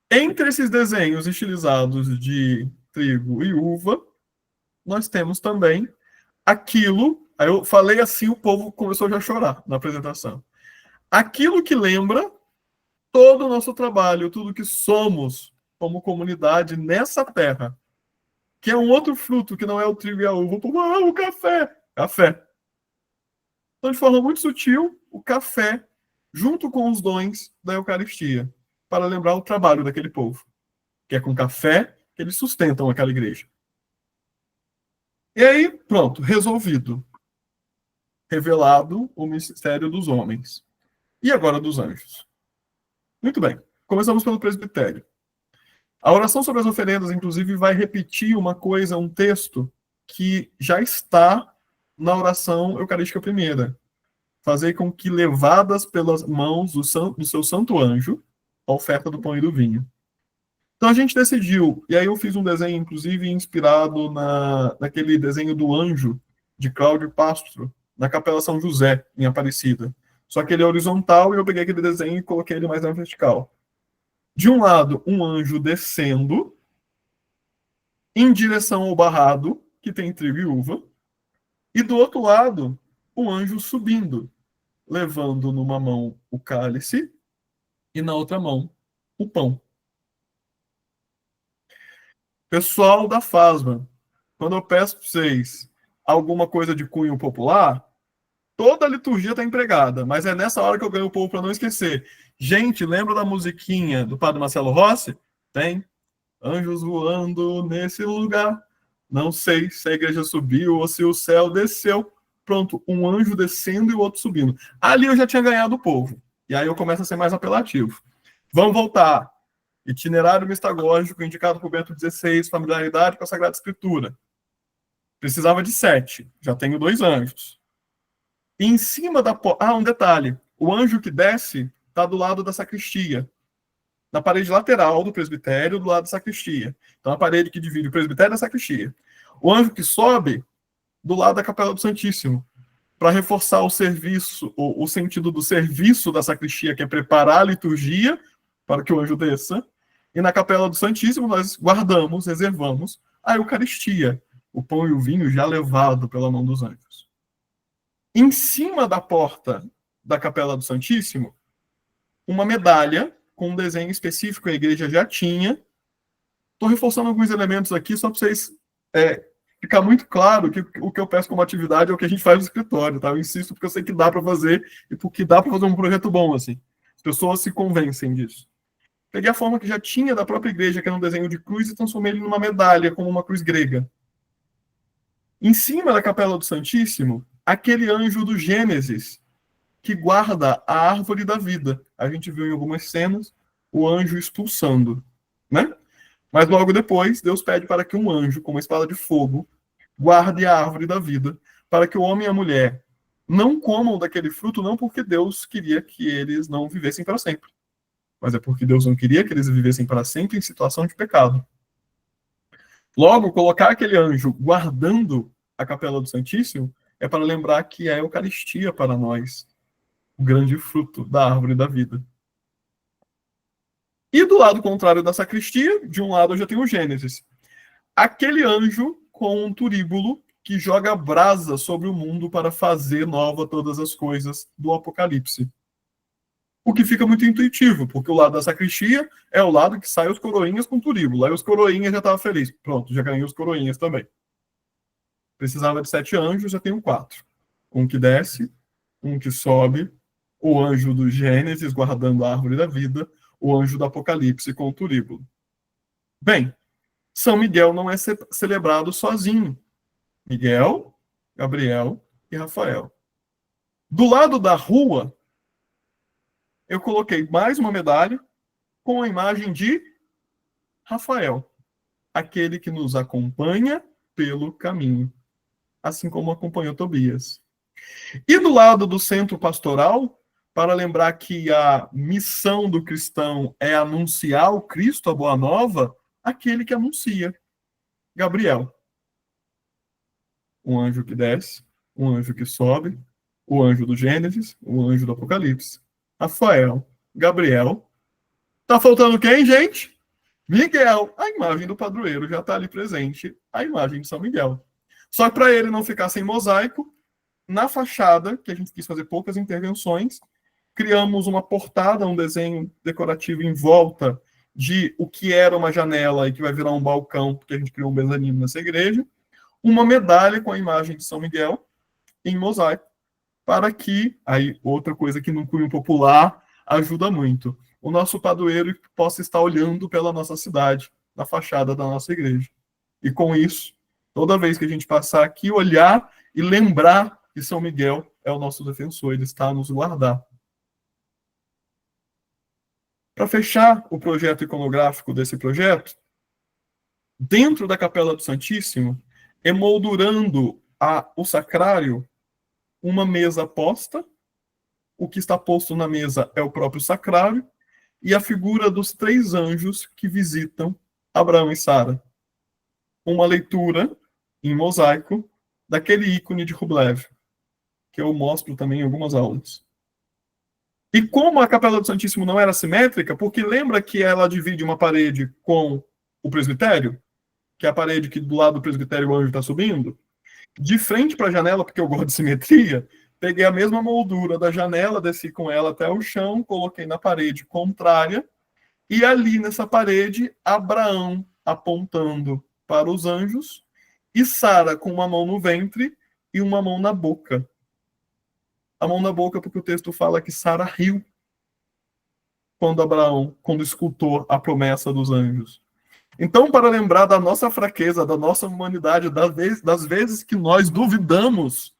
Entre esses desenhos estilizados de trigo e uva, nós temos também aquilo, aí eu falei assim, o povo começou já a chorar na apresentação. Aquilo que lembra todo o nosso trabalho, tudo que somos como comunidade nessa terra, que é um outro fruto que não é o trigo e a uva, o café. Café. Então, de forma muito sutil, o café, junto com os dons da Eucaristia, para lembrar o trabalho daquele povo, que é com café que eles sustentam aquela igreja. E aí, pronto, resolvido. Revelado o mistério dos homens. E agora dos anjos. Muito bem, começamos pelo presbitério. A oração sobre as oferendas, inclusive, vai repetir uma coisa, um texto, que já está na oração eucarística primeira. Fazer com que, levadas pelas mãos do seu santo anjo, a oferta do pão e do vinho. Então a gente decidiu, e aí eu fiz um desenho, inclusive, inspirado naquele desenho do anjo, de Cláudio Pastro, na Capela São José, em Aparecida. Só que ele é horizontal e eu peguei aquele desenho e coloquei ele mais na vertical. De um lado, um anjo descendo em direção ao barrado, que tem trigo e uva, e do outro lado, um anjo subindo, levando numa mão o cálice e na outra mão o pão. Pessoal da FASMA, quando eu peço para vocês alguma coisa de cunho popular, toda a liturgia está empregada, mas é nessa hora que eu ganho o povo para não esquecer. Gente, lembra da musiquinha do Padre Marcelo Rossi? Tem. Anjos voando nesse lugar. Não sei se a igreja subiu ou se o céu desceu. Pronto, um anjo descendo e o outro subindo. Ali eu já tinha ganhado o povo. E aí eu começo a ser mais apelativo. Vamos voltar. Itinerário mistagógico indicado por Bento XVI, familiaridade com a Sagrada Escritura. Precisava de 7. Já tenho 2 anjos. E em cima da porta... um detalhe. O anjo que desce está do lado da sacristia. Na parede lateral do presbitério, do lado da sacristia. Então, a parede que divide o presbitério da sacristia. O anjo que sobe do lado da Capela do Santíssimo, para reforçar o serviço, o sentido do serviço da sacristia, que é preparar a liturgia para que o anjo desça. E na Capela do Santíssimo nós guardamos, reservamos a Eucaristia, o pão e o vinho já levado pela mão dos anjos. Em cima da porta da Capela do Santíssimo, uma medalha com um desenho específico, a igreja já tinha. Estou reforçando alguns elementos aqui só para vocês ficar muito claro que o que eu peço como atividade é o que a gente faz no escritório, tá? Eu insisto porque eu sei que dá para fazer e porque dá para fazer um projeto bom, assim. As pessoas se convencem disso. Peguei a forma que já tinha da própria igreja, que era um desenho de cruz, e transformei ele numa medalha, como uma cruz grega. Em cima da Capela do Santíssimo, aquele anjo do Gênesis, que guarda a árvore da vida. A gente viu em algumas cenas o anjo expulsando, né? Mas logo depois, Deus pede para que um anjo, com uma espada de fogo, guarde a árvore da vida, para que o homem e a mulher não comam daquele fruto, não porque Deus queria que eles não vivessem para sempre, mas é porque Deus não queria que eles vivessem para sempre em situação de pecado. Logo, colocar aquele anjo guardando a Capela do Santíssimo é para lembrar que é a Eucaristia para nós, o grande fruto da árvore da vida. E do lado contrário da sacristia, de um lado eu já tenho o Gênesis. Aquele anjo com um turíbulo que joga brasa sobre o mundo para fazer nova todas as coisas do Apocalipse. O que fica muito intuitivo, porque o lado da sacristia é o lado que sai os coroinhas com turíbulo. Aí os coroinhas já estavam felizes. Pronto, já ganhei os coroinhas também. Precisava de 7 anjos, já tenho 4. Um que desce, um que sobe, o anjo do Gênesis guardando a árvore da vida, o anjo do Apocalipse com o turíbulo. Bem, São Miguel não é celebrado sozinho. Miguel, Gabriel e Rafael. Do lado da rua, eu coloquei mais uma medalha com a imagem de Rafael, aquele que nos acompanha pelo caminho, assim como acompanhou Tobias. E do lado do centro pastoral, para lembrar que a missão do cristão é anunciar o Cristo, a boa nova, aquele que anuncia, Gabriel. Um anjo que desce, um anjo que sobe, o anjo do Gênesis, o anjo do Apocalipse. Rafael, Gabriel. Tá faltando quem, gente? Miguel. A imagem do padroeiro já está ali presente, a imagem de São Miguel. Só que para ele não ficar sem mosaico, na fachada, que a gente quis fazer poucas intervenções, criamos uma portada, um desenho decorativo em volta de o que era uma janela e que vai virar um balcão, porque a gente criou um mezanino nessa igreja, uma medalha com a imagem de São Miguel em mosaico, para que, aí outra coisa que no cunho popular ajuda muito, o nosso padroeiro possa estar olhando pela nossa cidade, na fachada da nossa igreja. E com isso, toda vez que a gente passar aqui, olhar e lembrar que São Miguel é o nosso defensor, ele está a nos guardar. Para fechar o projeto iconográfico desse projeto, dentro da Capela do Santíssimo, emoldurando o sacrário, uma mesa posta, o que está posto na mesa é o próprio sacrário, e a figura dos 3 anjos que visitam Abraão e Sara. Uma leitura em mosaico daquele ícone de Rublev, que eu mostro também em algumas aulas. E como a Capela do Santíssimo não era simétrica, porque lembra que ela divide uma parede com o presbitério, que é a parede que do lado do presbitério o anjo está subindo, de frente para a janela, porque eu gosto de simetria, peguei a mesma moldura da janela, desci com ela até o chão, coloquei na parede contrária, e ali nessa parede, Abraão apontando para os anjos, e Sara com uma mão no ventre e uma mão na boca. A mão na boca porque o texto fala que Sara riu quando escutou a promessa dos anjos. Então, para lembrar da nossa fraqueza, da nossa humanidade, das vezes que nós duvidamos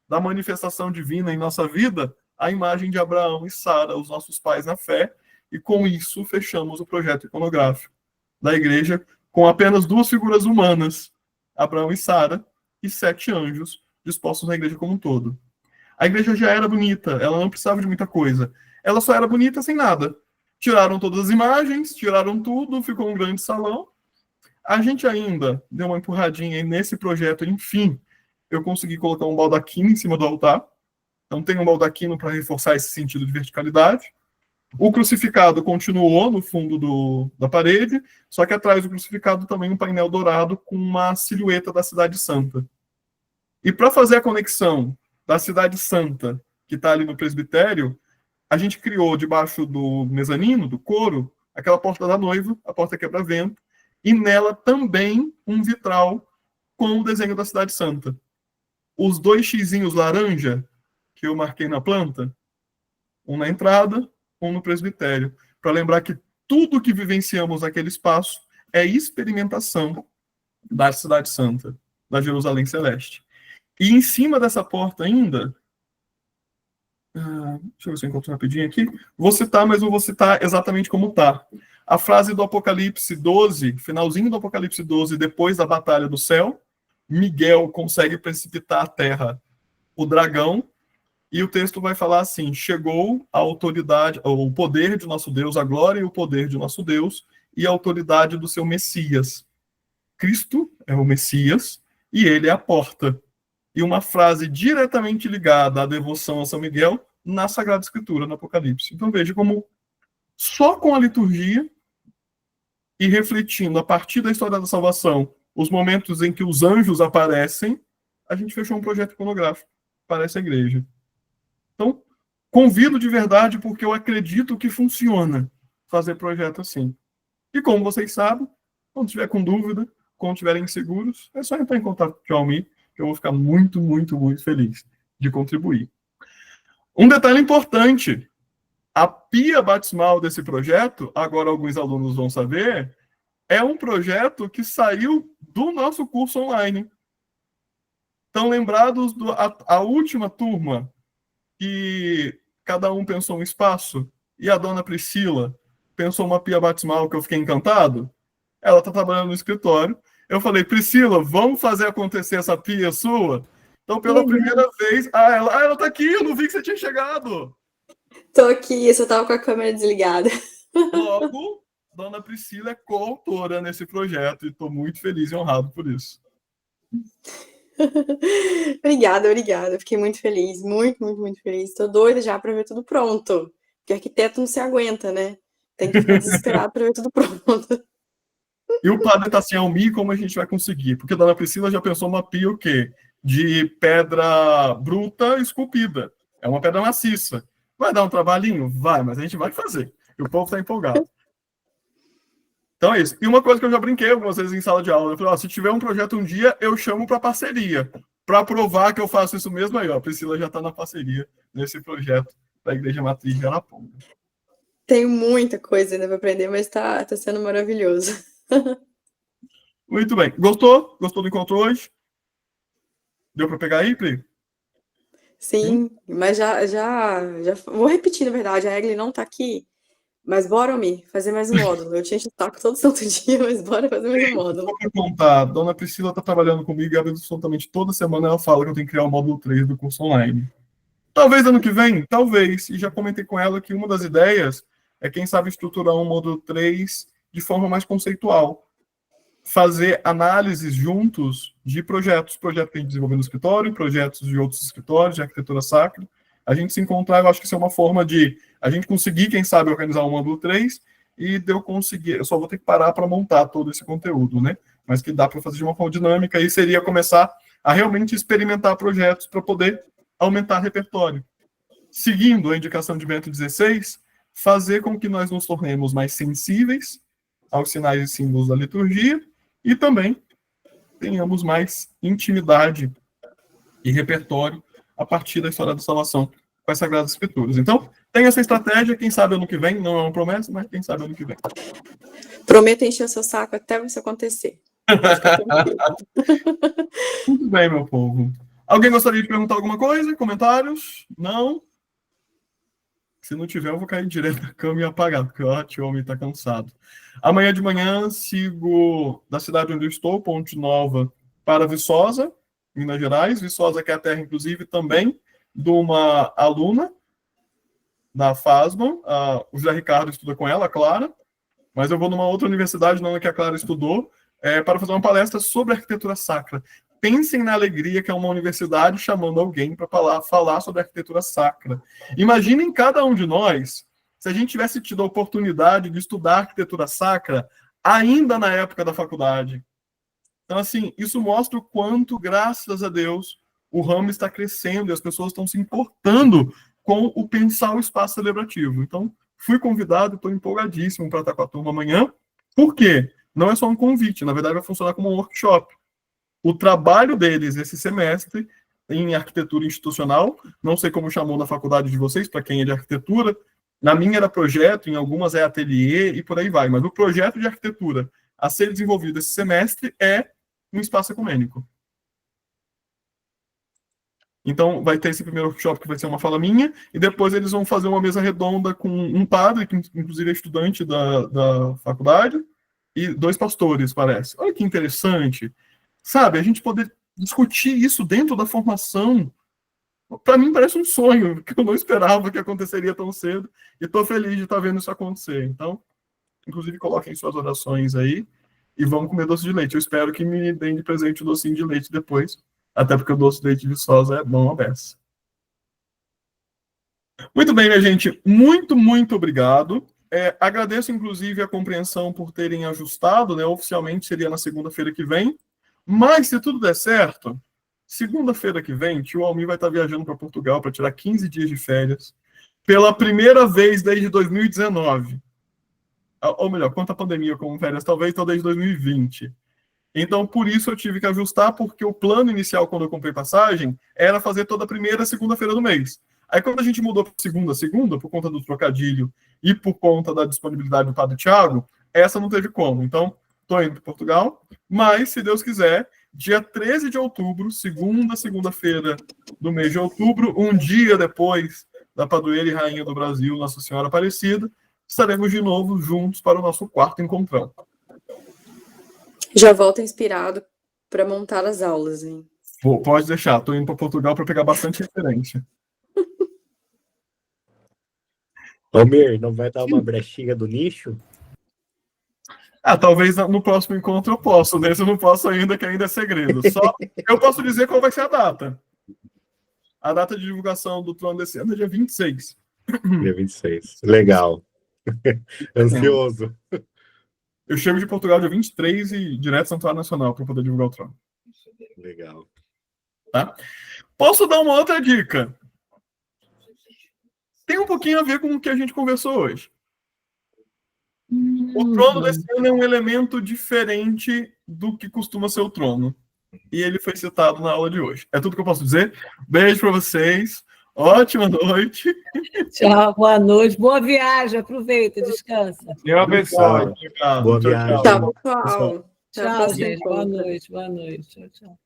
da manifestação divina em nossa vida, a imagem de Abraão e Sara, os nossos pais na fé, e com isso fechamos o projeto iconográfico da igreja com apenas 2 figuras humanas, Abraão e Sara, e 7 anjos dispostos na igreja como um todo. A igreja já era bonita, ela não precisava de muita coisa. Ela só era bonita sem nada. Tiraram todas as imagens, tiraram tudo, ficou um grande salão. A gente ainda deu uma empurradinha nesse projeto, enfim, eu consegui colocar um baldaquino em cima do altar. Então tem um baldaquino para reforçar esse sentido de verticalidade. O crucificado continuou no fundo da parede, só que atrás do crucificado também um painel dourado com uma silhueta da Cidade Santa. E para fazer a conexão da Cidade Santa, que está ali no presbitério, a gente criou debaixo do mezanino, do coro, aquela porta da noiva, a porta quebra-vento, e nela também um vitral com o desenho da Cidade Santa. Os 2 xizinhos laranja que eu marquei na planta, um na entrada, um no presbitério, para lembrar que tudo que vivenciamos naquele espaço é experimentação da Cidade Santa, da Jerusalém Celeste. E em cima dessa porta ainda, deixa eu ver se eu encontro rapidinho aqui, vou citar, mas não vou citar exatamente como está. A frase do Apocalipse 12, finalzinho do Apocalipse 12, depois da Batalha do Céu, Miguel consegue precipitar à terra o dragão, e o texto vai falar assim: chegou a autoridade, o poder de nosso Deus, a glória e o poder de nosso Deus, e a autoridade do seu Messias. Cristo é o Messias, e ele é a porta. E uma frase diretamente ligada à devoção a São Miguel na Sagrada Escritura, no Apocalipse. Então veja como só com a liturgia e refletindo a partir da história da salvação, os momentos em que os anjos aparecem, a gente fechou um projeto iconográfico para essa igreja. Então, convido de verdade, porque eu acredito que funciona fazer projeto assim. E como vocês sabem, quando tiver com dúvida, quando estiverem inseguros, é só entrar em contato com o Almir, que eu vou ficar muito, muito, muito feliz de contribuir. Um detalhe importante, a pia batismal desse projeto, agora alguns alunos vão saber, é um projeto que saiu do nosso curso online. Estão lembrados a última turma, que cada um pensou um espaço, e a dona Priscila pensou uma pia batismal que eu fiquei encantado? Ela está trabalhando no escritório. Eu falei, Priscila, vamos fazer acontecer essa pia sua? Então, pela primeira vez... ela está aqui, eu não vi que você tinha chegado. Tô aqui, eu só tava com a câmera desligada. Logo, dona Priscila é coautora nesse projeto e estou muito feliz e honrado por isso. Obrigada. Fiquei muito feliz, muito, muito, muito feliz. Tô doida já para ver tudo pronto. Porque arquiteto não se aguenta, né? Tem que ficar desesperado para ver tudo pronto. E o padre está assim, Almi, como a gente vai conseguir? Porque a dona Priscila já pensou uma pia o quê? De pedra bruta esculpida. É uma pedra maciça. Vai dar um trabalhinho? Vai, mas a gente vai fazer. E o povo está empolgado. Então é isso. E uma coisa que eu já brinquei algumas vezes em sala de aula, eu falei, se tiver um projeto um dia, eu chamo para parceria. Para provar que eu faço isso mesmo aí, ó. A Priscila já está na parceria nesse projeto da Igreja Matriz de Araponga. Tenho muita coisa ainda para aprender, mas tá sendo maravilhoso. Muito bem. Gostou? Gostou do encontro hoje? Deu para pegar aí, Pri? Sim, mas já vou repetir, na verdade, a Egli não tá aqui, mas bora, Mi, fazer mais um módulo. Eu tinha taco todo santo dia, mas bora fazer mais um módulo. Vou me contar, Dona Priscila está trabalhando comigo e absolutamente toda semana ela fala que eu tenho que criar o módulo 3 do curso online. Talvez ano que vem, talvez, e já comentei com ela que uma das ideias é, quem sabe, estruturar um módulo 3 de forma mais conceitual. Fazer análises juntos de projetos que a gente desenvolveu no escritório, projetos de outros escritórios, de arquitetura sacra. A gente se encontrar, eu acho que isso é uma forma de a gente conseguir, quem sabe, organizar um módulo 3 e de eu conseguir, eu só vou ter que parar para montar todo esse conteúdo, né? Mas que dá para fazer de uma forma dinâmica e seria começar a realmente experimentar projetos para poder aumentar repertório. Seguindo a indicação de Bento XVI, fazer com que nós nos tornemos mais sensíveis aos sinais e símbolos da liturgia e também tenhamos mais intimidade e repertório a partir da história da salvação com as Sagradas Escrituras. Então, tem essa estratégia, quem sabe ano que vem, não é uma promessa, mas quem sabe ano que vem. Prometo encher o seu saco até isso acontecer. Muito bem, meu povo. Alguém gostaria de perguntar alguma coisa? Comentários? Não? Se não tiver, eu vou cair direto da cama e apagar, porque o homem está cansado. Amanhã de manhã, sigo da cidade onde eu estou, Ponte Nova, para Viçosa, Minas Gerais. Viçosa, que é a terra, inclusive, também de uma aluna da FASMA. O José Ricardo estuda com ela, a Clara. Mas eu vou numa outra universidade, não é que a Clara estudou, para fazer uma palestra sobre arquitetura sacra. Pensem na alegria que é uma universidade chamando alguém para falar sobre arquitetura sacra. Imaginem cada um de nós, se a gente tivesse tido a oportunidade de estudar arquitetura sacra ainda na época da faculdade. Então, assim, isso mostra o quanto, graças a Deus, o ramo está crescendo e as pessoas estão se importando com o pensar o espaço celebrativo. Então, fui convidado, estou empolgadíssimo para estar com a turma amanhã. Por quê? Não é só um convite, na verdade vai funcionar como um workshop. O trabalho deles esse semestre em arquitetura institucional, não sei como chamou na faculdade de vocês, para quem é de arquitetura, na minha era projeto, em algumas é ateliê e por aí vai, mas o projeto de arquitetura a ser desenvolvido esse semestre é um espaço ecumênico. Então, vai ter esse primeiro workshop que vai ser uma fala minha, e depois eles vão fazer uma mesa redonda com um padre, que inclusive é estudante da faculdade, e 2 pastores, parece. Olha que interessante. Sabe, a gente poder discutir isso dentro da formação, para mim parece um sonho, que eu não esperava que aconteceria tão cedo, e estou feliz de estar vendo isso acontecer. Então, inclusive, coloquem suas orações aí, e vamos comer doce de leite. Eu espero que me deem de presente o docinho de leite depois, até porque o doce de leite de Viçosa é bom a beça. Muito bem, minha gente, muito, muito obrigado. Agradeço, inclusive, a compreensão por terem ajustado, né? Oficialmente seria na segunda-feira que vem, mas se tudo der certo, segunda-feira que vem, tio Almir vai estar viajando para Portugal para tirar 15 dias de férias, pela primeira vez desde 2019. Ou melhor, quanto a pandemia como férias, talvez desde 2020. Então, por isso eu tive que ajustar, porque o plano inicial, quando eu comprei passagem, era fazer toda a primeira e segunda-feira do mês. Aí, quando a gente mudou para segunda, por conta do trocadilho e por conta da disponibilidade do Padre Tiago, essa não teve como. Então, estou indo para Portugal, mas, se Deus quiser, dia 13 de outubro, segunda-feira do mês de outubro, um dia depois da padroeira e rainha do Brasil, Nossa Senhora Aparecida, estaremos de novo juntos para o nosso quarto encontrão. Já volta inspirado para montar as aulas, hein? Pode deixar, estou indo para Portugal para pegar bastante referência. Almir, não vai dar uma brechinha do nicho? Talvez no próximo encontro eu posso, nesse eu não posso ainda, que ainda é segredo. Só eu posso dizer qual vai ser a data. A data de divulgação do Trono desse ano é dia 26. Dia 26. Legal. Ansioso. Eu chego de Portugal dia 23 e direto ao Santuário Nacional para poder divulgar o Trono. Legal. Tá? Posso dar uma outra dica? Tem um pouquinho a ver com o que a gente conversou hoje. O trono desse ano é um elemento diferente do que costuma ser o trono. E ele foi citado na aula de hoje. É tudo que eu posso dizer. Beijo para vocês. Ótima noite. Tchau, boa noite. Boa viagem. Aproveita, descansa. Deus abençoe. Boa viagem. Tchau, pessoal. Até a Tchau, próxima gente. Boa encontro. noite. Boa noite. Tchau, tchau.